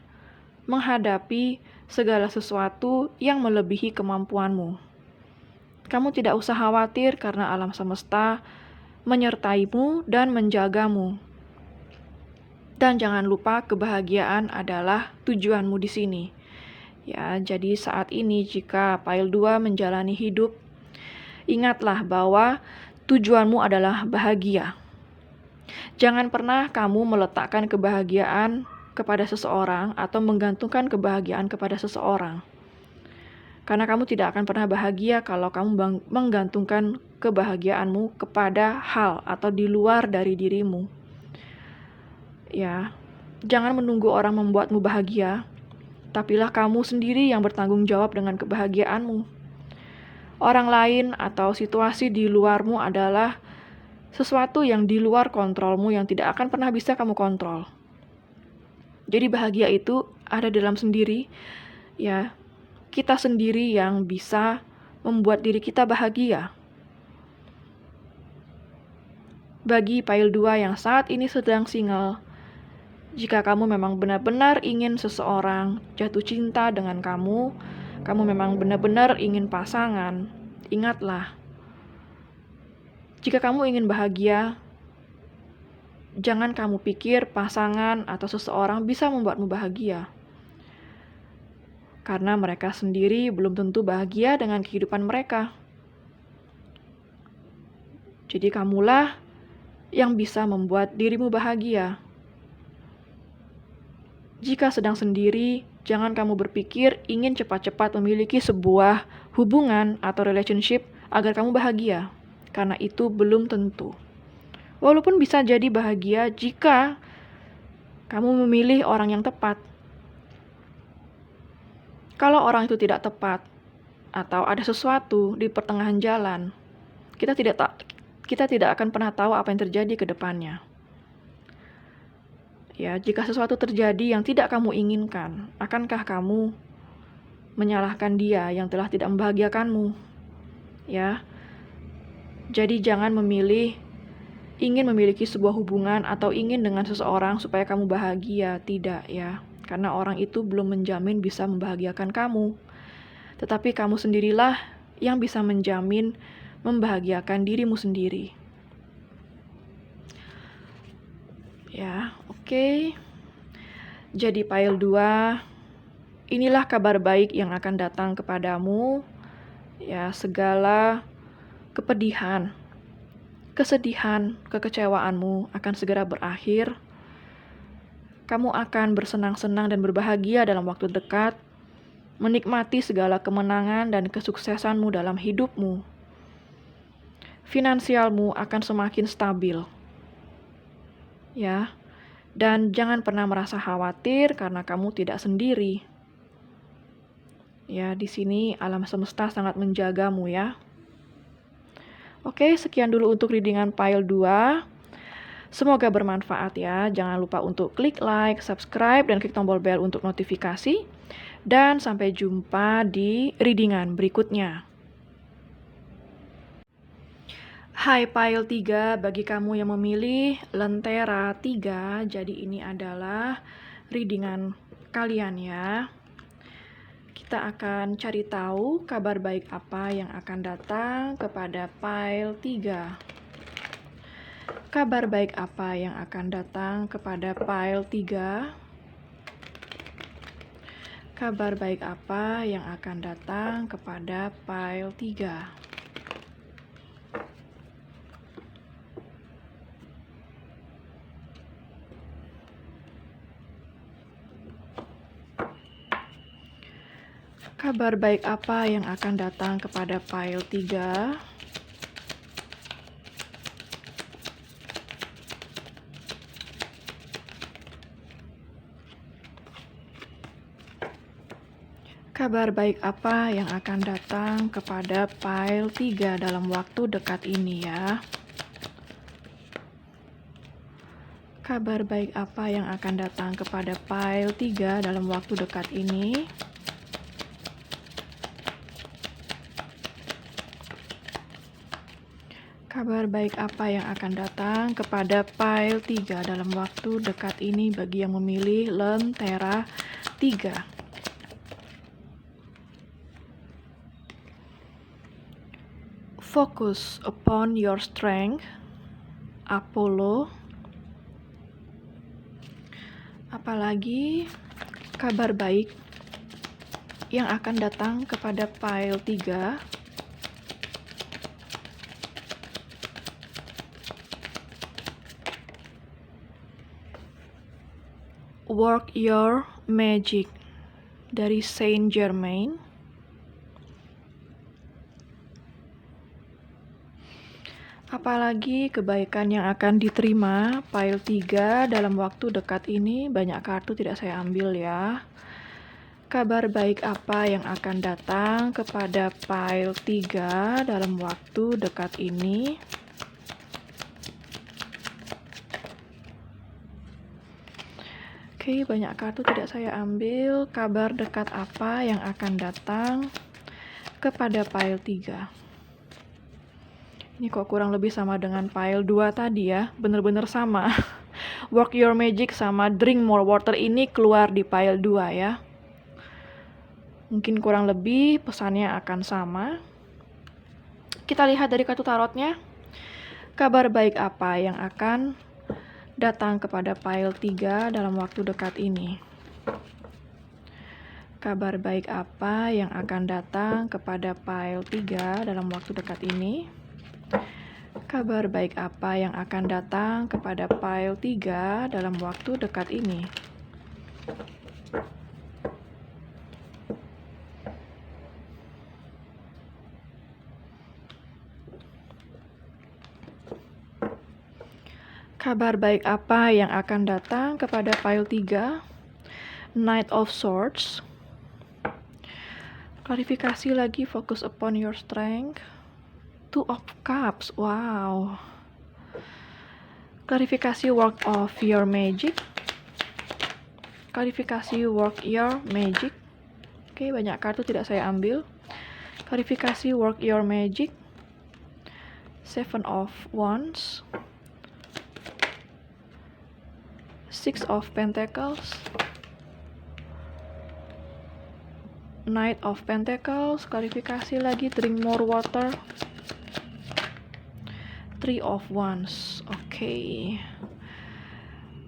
menghadapi segala sesuatu yang melebihi kemampuanmu. Kamu tidak usah khawatir karena alam semesta menyertaimu dan menjagamu. Dan jangan lupa kebahagiaan adalah tujuanmu di sini. Ya, jadi saat ini jika Pile 2 menjalani hidup, ingatlah bahwa tujuanmu adalah bahagia. Jangan pernah kamu meletakkan kebahagiaan kepada seseorang atau menggantungkan kebahagiaan kepada seseorang. Karena kamu tidak akan pernah bahagia kalau kamu menggantungkan kebahagiaanmu kepada hal atau di luar dari dirimu. Ya, jangan menunggu orang membuatmu bahagia, tapilah kamu sendiri yang bertanggung jawab dengan kebahagiaanmu. Orang lain atau situasi di luarmu adalah sesuatu yang di luar kontrolmu yang tidak akan pernah bisa kamu kontrol. Jadi bahagia itu ada dalam sendiri, ya. Kita sendiri yang bisa membuat diri kita bahagia. Bagi Pile 2 yang saat ini sedang single, jika kamu memang benar-benar ingin seseorang jatuh cinta dengan kamu memang benar-benar ingin pasangan, ingatlah, jika kamu ingin bahagia, jangan kamu pikir pasangan atau seseorang bisa membuatmu bahagia. Karena mereka sendiri belum tentu bahagia dengan kehidupan mereka. Jadi kamulah yang bisa membuat dirimu bahagia. Jika sedang sendiri, jangan kamu berpikir ingin cepat-cepat memiliki sebuah hubungan atau relationship agar kamu bahagia. Karena itu belum tentu. Walaupun bisa jadi bahagia jika kamu memilih orang yang tepat. Kalau orang itu tidak tepat atau ada sesuatu di pertengahan jalan, kita tidak akan pernah tahu apa yang terjadi ke depannya. Ya, jika sesuatu terjadi yang tidak kamu inginkan, akankah kamu menyalahkan dia yang telah tidak membahagiakanmu? Ya. Jadi jangan ingin memiliki sebuah hubungan atau ingin dengan seseorang supaya kamu bahagia, tidak ya. Karena orang itu belum menjamin bisa membahagiakan kamu. Tetapi kamu sendirilah yang bisa menjamin membahagiakan dirimu sendiri. Ya, oke. Jadi Pile 2, inilah kabar baik yang akan datang kepadamu. Ya, segala kepedihan, kesedihan, kekecewaanmu akan segera berakhir. Kamu akan bersenang-senang dan berbahagia dalam waktu dekat, menikmati segala kemenangan dan kesuksesanmu dalam hidupmu. Finansialmu akan semakin stabil. Ya, dan jangan pernah merasa khawatir karena kamu tidak sendiri. Ya, di sini alam semesta sangat menjagamu ya. Oke, sekian dulu untuk readingan Pile 2. Semoga bermanfaat ya. Jangan lupa untuk klik like, subscribe, dan klik tombol bell untuk notifikasi. Dan sampai jumpa di readingan berikutnya. Hai Pile 3, bagi kamu yang memilih Lentera 3, jadi ini adalah readingan kalian ya. Kita akan cari tahu kabar baik apa yang akan datang kepada pile 3. Kabar baik apa yang akan datang kepada pile 3? Kabar baik apa yang akan datang kepada pile 3? Kabar baik apa yang akan datang kepada pile 3? Kabar baik apa yang akan datang kepada pile 3 dalam waktu dekat ini ya? Kabar baik apa yang akan datang kepada pile 3 dalam waktu dekat ini? Kabar baik apa yang akan datang kepada pile 3 dalam waktu dekat ini bagi yang memilih Lentera 3? Focus upon your strength, Apollo. Apalagi kabar baik yang akan datang kepada pile 3? Work Your Magic dari Saint Germain. Apalagi kebaikan yang akan diterima pile 3 dalam waktu dekat ini? Banyak kartu tidak saya ambil ya. Kabar baik apa yang akan datang kepada pile 3 dalam waktu dekat ini? Oke, banyak kartu tidak saya ambil. Kabar dekat apa yang akan datang kepada pile 3? Ini kok kurang lebih sama dengan pile 2 tadi ya. Bener-bener sama. Work Your Magic sama Drink More Water ini keluar di pile 2 ya. Mungkin kurang lebih pesannya akan sama. Kita lihat dari kartu tarotnya. Kabar baik apa yang akan datang kepada pile 3 dalam waktu dekat ini? Kabar baik apa yang akan datang kepada pile 3 dalam waktu dekat ini? Kabar baik apa yang akan datang kepada pile 3 dalam waktu dekat ini? Kabar baik apa yang akan datang kepada pile 3? Knight of Swords. Klarifikasi lagi, focus upon your strength. Two of Cups, wow. Klarifikasi work of your magic. Klarifikasi work your magic. Oke, banyak kartu tidak saya ambil. Klarifikasi work your magic. Seven of Wands. Six of Pentacles. Knight of Pentacles. Klarifikasi lagi, drink more water. Three of Wands. Oke.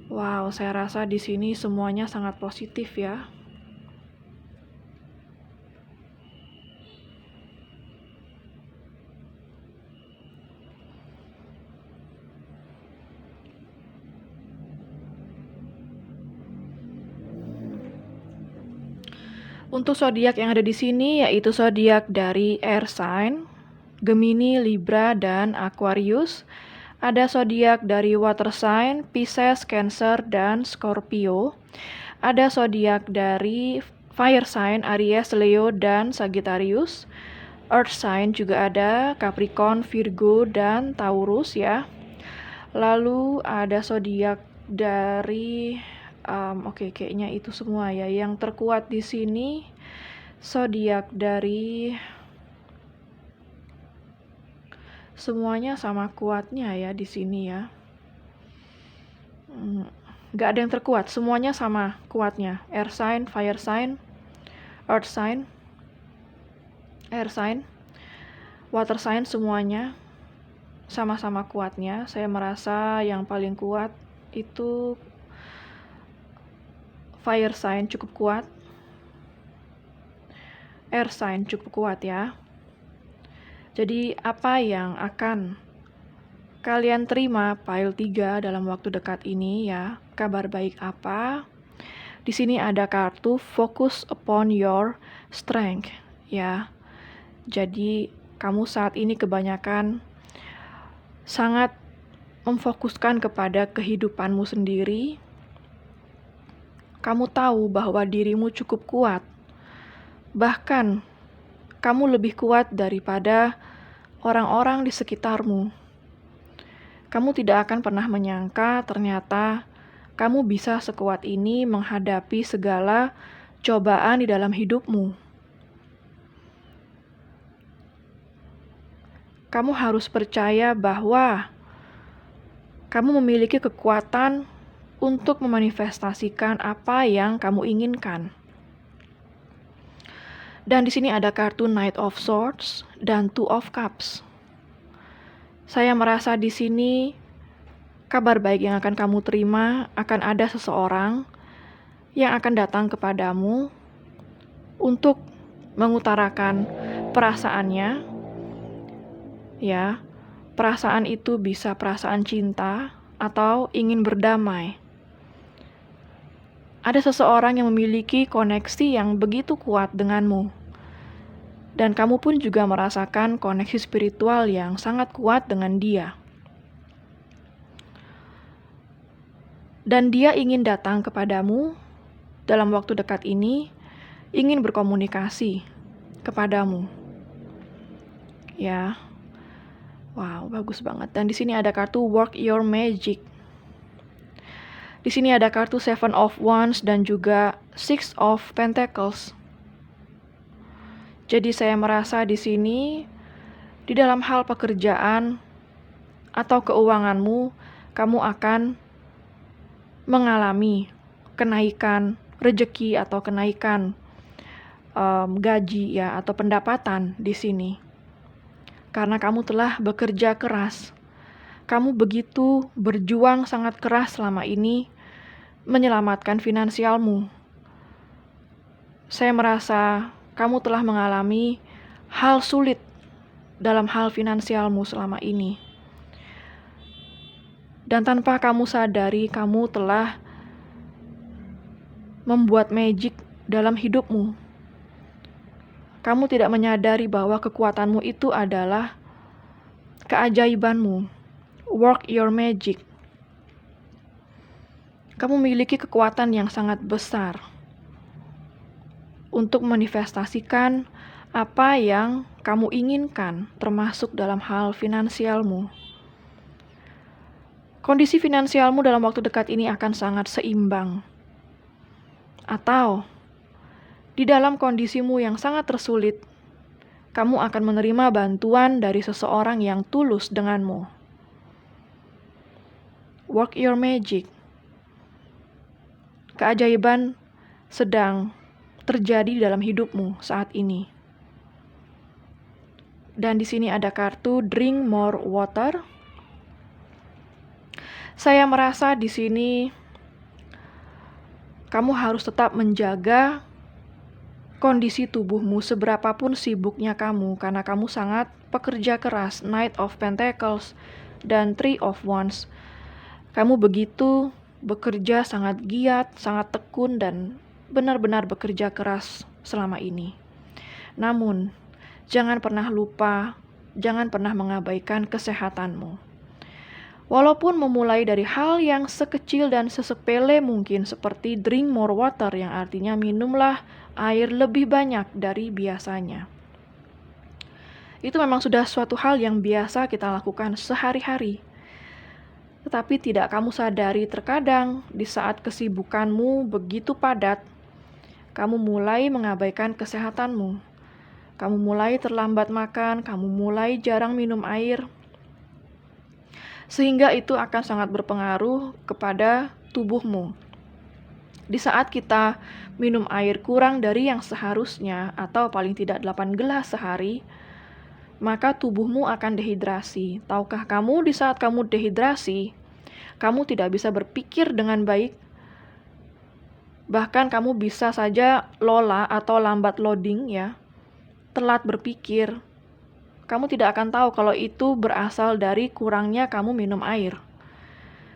Wow, saya rasa di sini semuanya sangat positif ya. Untuk zodiak yang ada di sini yaitu zodiak dari air sign, Gemini, Libra, dan Aquarius. Ada zodiak dari water sign, Pisces, Cancer, dan Scorpio. Ada zodiak dari fire sign, Aries, Leo, dan Sagittarius. Earth sign juga ada Capricorn, Virgo, dan Taurus ya. Lalu ada zodiak dari oke, kayaknya itu semua ya. Yang terkuat di sini zodiak dari semuanya sama kuatnya ya di sini ya. Nggak ada yang terkuat, semuanya sama kuatnya. Air sign, fire sign, earth sign, air sign, water sign, semuanya sama-sama kuatnya. Saya merasa yang paling kuat itu fire sign cukup kuat, air sign cukup kuat ya. Jadi apa yang akan kalian terima pile 3 dalam waktu dekat ini ya? Kabar baik apa? Di sini ada kartu focus upon your strength ya. Jadi kamu saat ini kebanyakan sangat memfokuskan kepada kehidupanmu sendiri. Kamu tahu bahwa dirimu cukup kuat. Bahkan kamu lebih kuat daripada orang-orang di sekitarmu. Kamu tidak akan pernah menyangka ternyata kamu bisa sekuat ini menghadapi segala cobaan di dalam hidupmu. Kamu harus percaya bahwa kamu memiliki kekuatan untuk memanifestasikan apa yang kamu inginkan. Dan di sini ada kartu Knight of Swords dan Two of Cups. Saya merasa di sini kabar baik yang akan kamu terima, akan ada seseorang yang akan datang kepadamu untuk mengutarakan perasaannya. Ya, perasaan itu bisa perasaan cinta atau ingin berdamai. Ada seseorang yang memiliki koneksi yang begitu kuat denganmu. Dan kamu pun juga merasakan koneksi spiritual yang sangat kuat dengan dia. Dan dia ingin datang kepadamu dalam waktu dekat ini, ingin berkomunikasi kepadamu. Ya. Wow, bagus banget. Dan di sini ada kartu Work Your Magic. Di sini ada kartu Seven of Wands dan juga Six of Pentacles. Jadi saya merasa di sini di dalam hal pekerjaan atau keuanganmu, kamu akan mengalami kenaikan rezeki atau kenaikan gaji ya atau pendapatan di sini. Karena kamu telah bekerja keras. Kamu begitu berjuang sangat keras selama ini menyelamatkan finansialmu. Saya merasa kamu telah mengalami hal sulit dalam hal finansialmu selama ini. Dan tanpa kamu sadari, kamu telah membuat magic dalam hidupmu. Kamu tidak menyadari bahwa kekuatanmu itu adalah keajaibanmu. Work your magic. Kamu memiliki kekuatan yang sangat besar untuk manifestasikan apa yang kamu inginkan, termasuk dalam hal finansialmu. Kondisi finansialmu dalam waktu dekat ini akan sangat seimbang. Atau di dalam kondisimu yang sangat tersulit, kamu akan menerima bantuan dari seseorang yang tulus denganmu. Work your magic. Keajaiban sedang terjadi dalam hidupmu saat ini. Dan di sini ada kartu Drink More Water. Saya merasa di sini kamu harus tetap menjaga kondisi tubuhmu seberapapun sibuknya kamu, karena kamu sangat pekerja keras. Knight of Pentacles dan Three of Wands. Kamu begitu bekerja sangat giat, sangat tekun, dan benar-benar bekerja keras selama ini. Namun, jangan pernah lupa, jangan pernah mengabaikan kesehatanmu. Walaupun memulai dari hal yang sekecil dan sesepele mungkin, seperti drink more water, yang artinya minumlah air lebih banyak dari biasanya. Itu memang sudah suatu hal yang biasa kita lakukan sehari-hari. Tetapi tidak kamu sadari, terkadang di saat kesibukanmu begitu padat, kamu mulai mengabaikan kesehatanmu. Kamu mulai terlambat makan, kamu mulai jarang minum air. Sehingga itu akan sangat berpengaruh kepada tubuhmu. Di saat kita minum air kurang dari yang seharusnya atau paling tidak 8 gelas sehari, maka tubuhmu akan dehidrasi. Tahukah kamu di saat kamu dehidrasi, kamu tidak bisa berpikir dengan baik. Bahkan kamu bisa saja lola atau lambat loading ya, telat berpikir. Kamu tidak akan tahu kalau itu berasal dari kurangnya kamu minum air.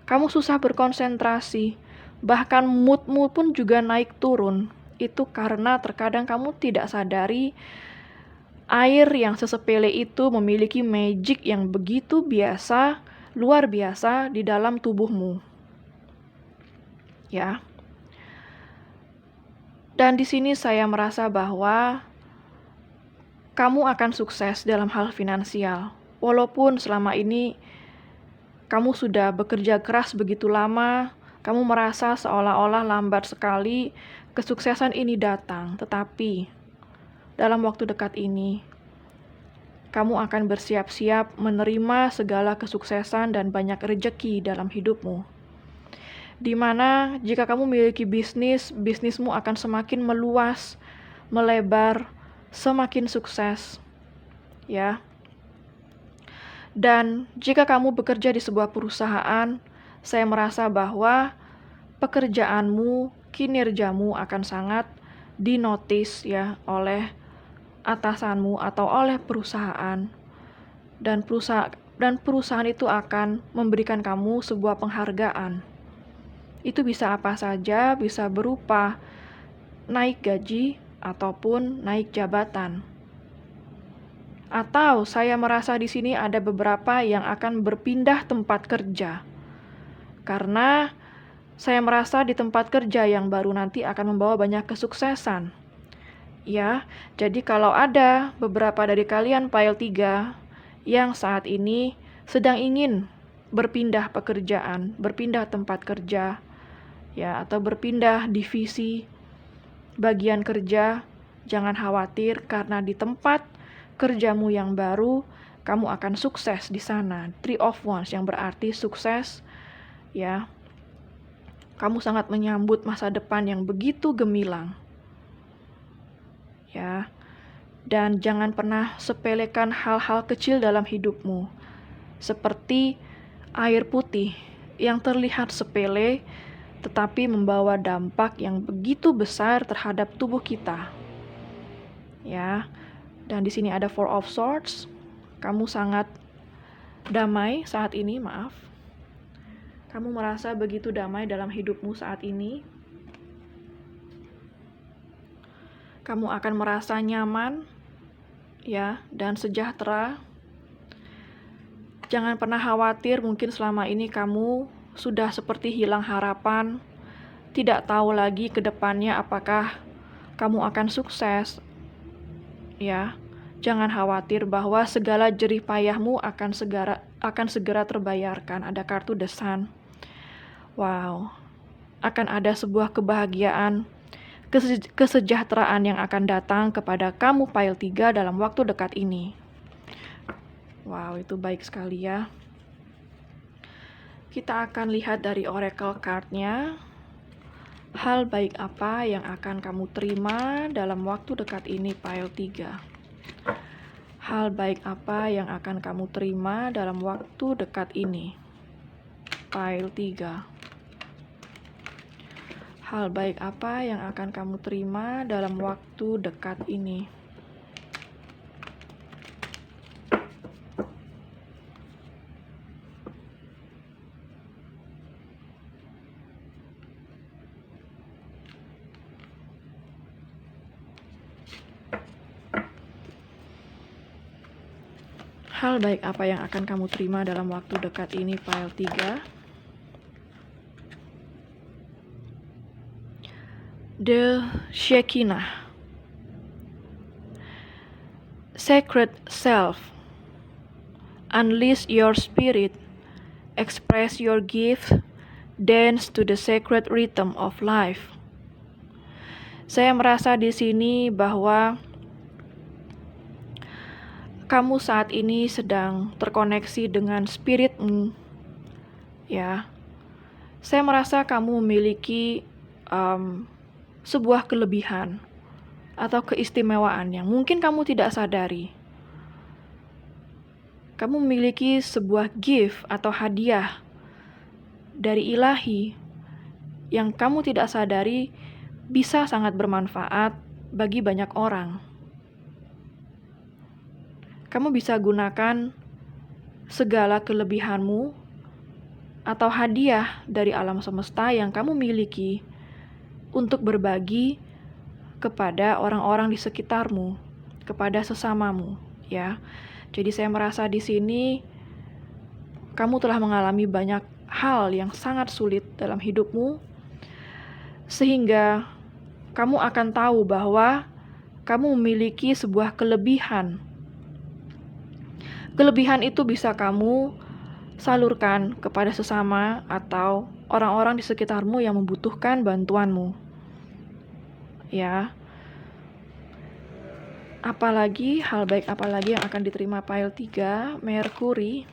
Kamu susah berkonsentrasi, bahkan moodmu pun juga naik turun. Itu karena terkadang kamu tidak sadari air yang sesepele itu memiliki magic yang begitu biasa, luar biasa di dalam tubuhmu. Ya. Dan di sini saya merasa bahwa kamu akan sukses dalam hal finansial. Walaupun selama ini kamu sudah bekerja keras begitu lama, kamu merasa seolah-olah lambat sekali kesuksesan ini datang. Tetapi dalam waktu dekat ini, kamu akan bersiap-siap menerima segala kesuksesan dan banyak rejeki dalam hidupmu. Di mana jika kamu memiliki bisnis, bisnismu akan semakin meluas, melebar, semakin sukses. Ya. Dan jika kamu bekerja di sebuah perusahaan, saya merasa bahwa pekerjaanmu, kinerjamu akan sangat dinotis ya oleh atasanmu atau oleh perusahaan. Dan perusahaan itu akan memberikan kamu sebuah penghargaan. Itu bisa apa saja, bisa berupa naik gaji ataupun naik jabatan. Atau saya merasa di sini ada beberapa yang akan berpindah tempat kerja. Karena saya merasa di tempat kerja yang baru nanti akan membawa banyak kesuksesan. Ya, jadi kalau ada beberapa dari kalian pile 3 yang saat ini sedang ingin berpindah pekerjaan, berpindah tempat kerja, ya, atau berpindah divisi, bagian kerja, jangan khawatir karena di tempat kerjamu yang baru, kamu akan sukses di sana. 3 of Wands yang berarti sukses, ya. Kamu sangat menyambut masa depan yang begitu gemilang. Ya. Dan jangan pernah sepelekan hal-hal kecil dalam hidupmu. Seperti air putih yang terlihat sepele tetapi membawa dampak yang begitu besar terhadap tubuh kita. Ya. Dan di sini ada 4 of Swords. Kamu sangat damai saat ini, maaf. Kamu merasa begitu damai dalam hidupmu saat ini. Kamu akan merasa nyaman, ya, dan sejahtera. Jangan pernah khawatir, mungkin selama ini kamu sudah seperti hilang harapan, tidak tahu lagi ke depannya apakah kamu akan sukses. Ya, jangan khawatir bahwa segala jerih payahmu akan segera terbayarkan. Ada kartu The Sun. Wow, akan ada sebuah kebahagiaan, kesejahteraan yang akan datang kepada kamu pile 3 dalam waktu dekat ini. Wow, itu baik sekali ya. Kita akan lihat dari oracle card-nya. Hal baik apa yang akan kamu terima dalam waktu dekat ini pile 3? Hal baik apa yang akan kamu terima dalam waktu dekat ini? Pile 3. Hal baik apa yang akan kamu terima dalam waktu dekat ini? Hal baik apa yang akan kamu terima dalam waktu dekat ini pile 3? The Shekinah. Sacred self. Unleash your spirit. Express your gift. Dance to the sacred rhythm of life. Saya merasa di sini bahwa kamu saat ini sedang terkoneksi dengan spiritmu. Ya. Saya merasa kamu memiliki sebuah kelebihan atau keistimewaan yang mungkin kamu tidak sadari. Kamu memiliki sebuah gift atau hadiah dari ilahi yang kamu tidak sadari bisa sangat bermanfaat bagi banyak orang. Kamu bisa gunakan segala kelebihanmu atau hadiah dari alam semesta yang kamu miliki untuk berbagi kepada orang-orang di sekitarmu, kepada sesamamu, ya. Jadi saya merasa di sini kamu telah mengalami banyak hal yang sangat sulit dalam hidupmu, sehingga kamu akan tahu bahwa kamu memiliki sebuah kelebihan. Kelebihan itu bisa kamu salurkan kepada sesama atau orang-orang di sekitarmu yang membutuhkan bantuanmu. Ya. Hal baik apalagi yang akan diterima pile 3, Mercury,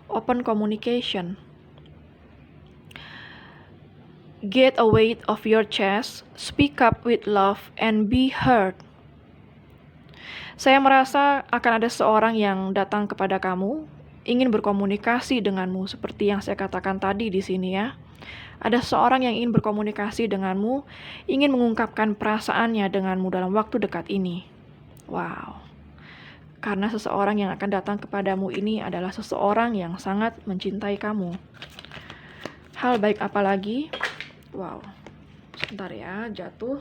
open communication. Get a weight of your chest, speak up with love, and be heard. Saya merasa akan ada seorang yang datang kepada kamu, ingin berkomunikasi denganmu, seperti yang saya katakan tadi di sini ya. Ada seorang yang ingin berkomunikasi denganmu, ingin mengungkapkan perasaannya denganmu dalam waktu dekat ini. Wow. Karena seseorang yang akan datang kepadamu ini adalah seseorang yang sangat mencintai kamu. Hal baik apa lagi? Wow. Sebentar ya, jatuh.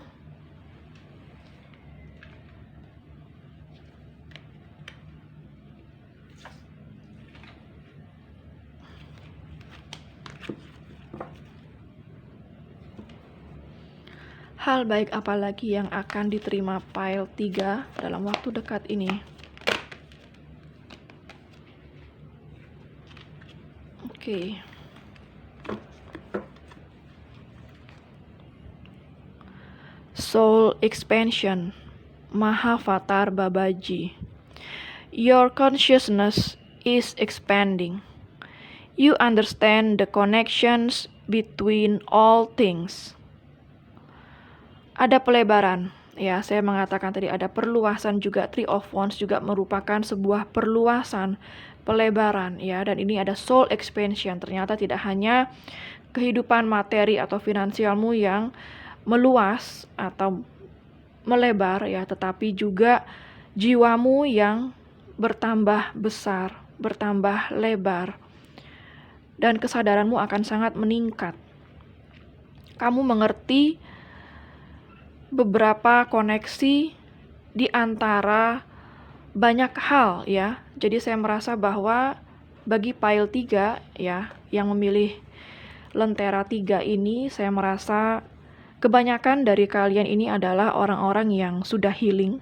Hal baik apa lagi yang akan diterima pile 3 dalam waktu dekat ini? Oke. Soul expansion, Mahavatar Babaji. Your consciousness is expanding. You understand the connections between all things. Ada pelebaran, ya. Saya mengatakan tadi ada perluasan juga. Three of Wands juga merupakan sebuah perluasan, pelebaran, ya. Dan ini ada soul expansion. Ternyata tidak hanya kehidupan materi atau finansialmu yang meluas atau melebar, ya, tetapi juga jiwamu yang bertambah besar, bertambah lebar, dan kesadaranmu akan sangat meningkat. Kamu mengerti beberapa koneksi di antara banyak hal, ya. Jadi saya merasa bahwa bagi pile 3, ya, yang memilih lentera 3 ini, saya merasa kebanyakan dari kalian ini adalah orang-orang yang sudah healing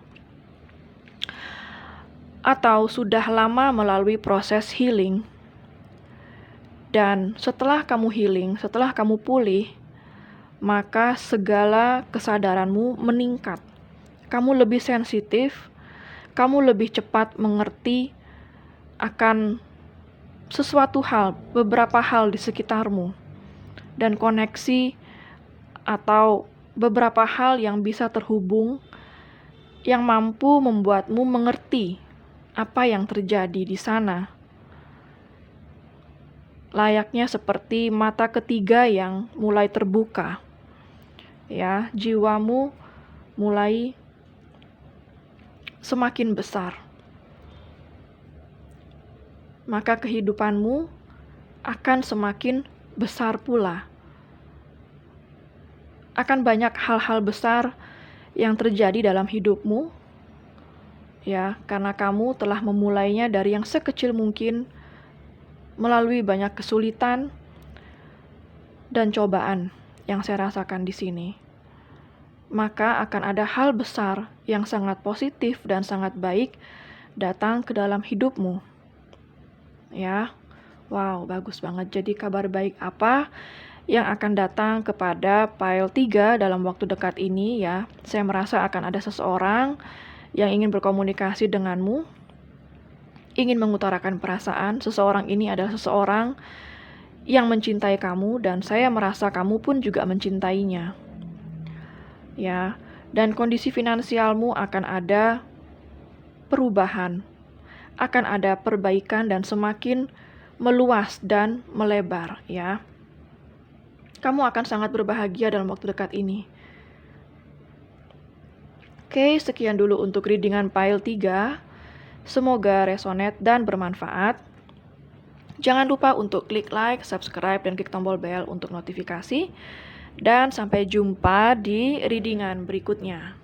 atau sudah lama melalui proses healing. Dan setelah kamu healing, setelah kamu pulih, maka segala kesadaranmu meningkat. Kamu lebih sensitif, kamu lebih cepat mengerti akan sesuatu hal, beberapa hal di sekitarmu, dan koneksi atau beberapa hal yang bisa terhubung, yang mampu membuatmu mengerti apa yang terjadi di sana. Layaknya seperti mata ketiga yang mulai terbuka. Ya, jiwamu mulai semakin besar. Maka kehidupanmu akan semakin besar pula. Akan banyak hal-hal besar yang terjadi dalam hidupmu, ya, karena kamu telah memulainya dari yang sekecil mungkin, melalui banyak kesulitan dan cobaan yang saya rasakan di sini. Maka akan ada hal besar yang sangat positif dan sangat baik datang ke dalam hidupmu. Ya. Wow, bagus banget. Jadi kabar baik apa yang akan datang kepada pile 3 dalam waktu dekat ini, ya? Saya merasa akan ada seseorang yang ingin berkomunikasi denganmu, ingin mengutarakan perasaan. Seseorang ini adalah seseorang yang mencintai kamu, dan saya merasa kamu pun juga mencintainya. Ya, dan kondisi finansialmu akan ada perubahan, akan ada perbaikan dan semakin meluas dan melebar, ya. Kamu akan sangat berbahagia dalam waktu dekat ini. Oke, sekian dulu untuk readingan pile 3. Semoga resonate dan bermanfaat. Jangan lupa untuk klik like, subscribe, dan klik tombol bel untuk notifikasi. Dan sampai jumpa di readingan berikutnya.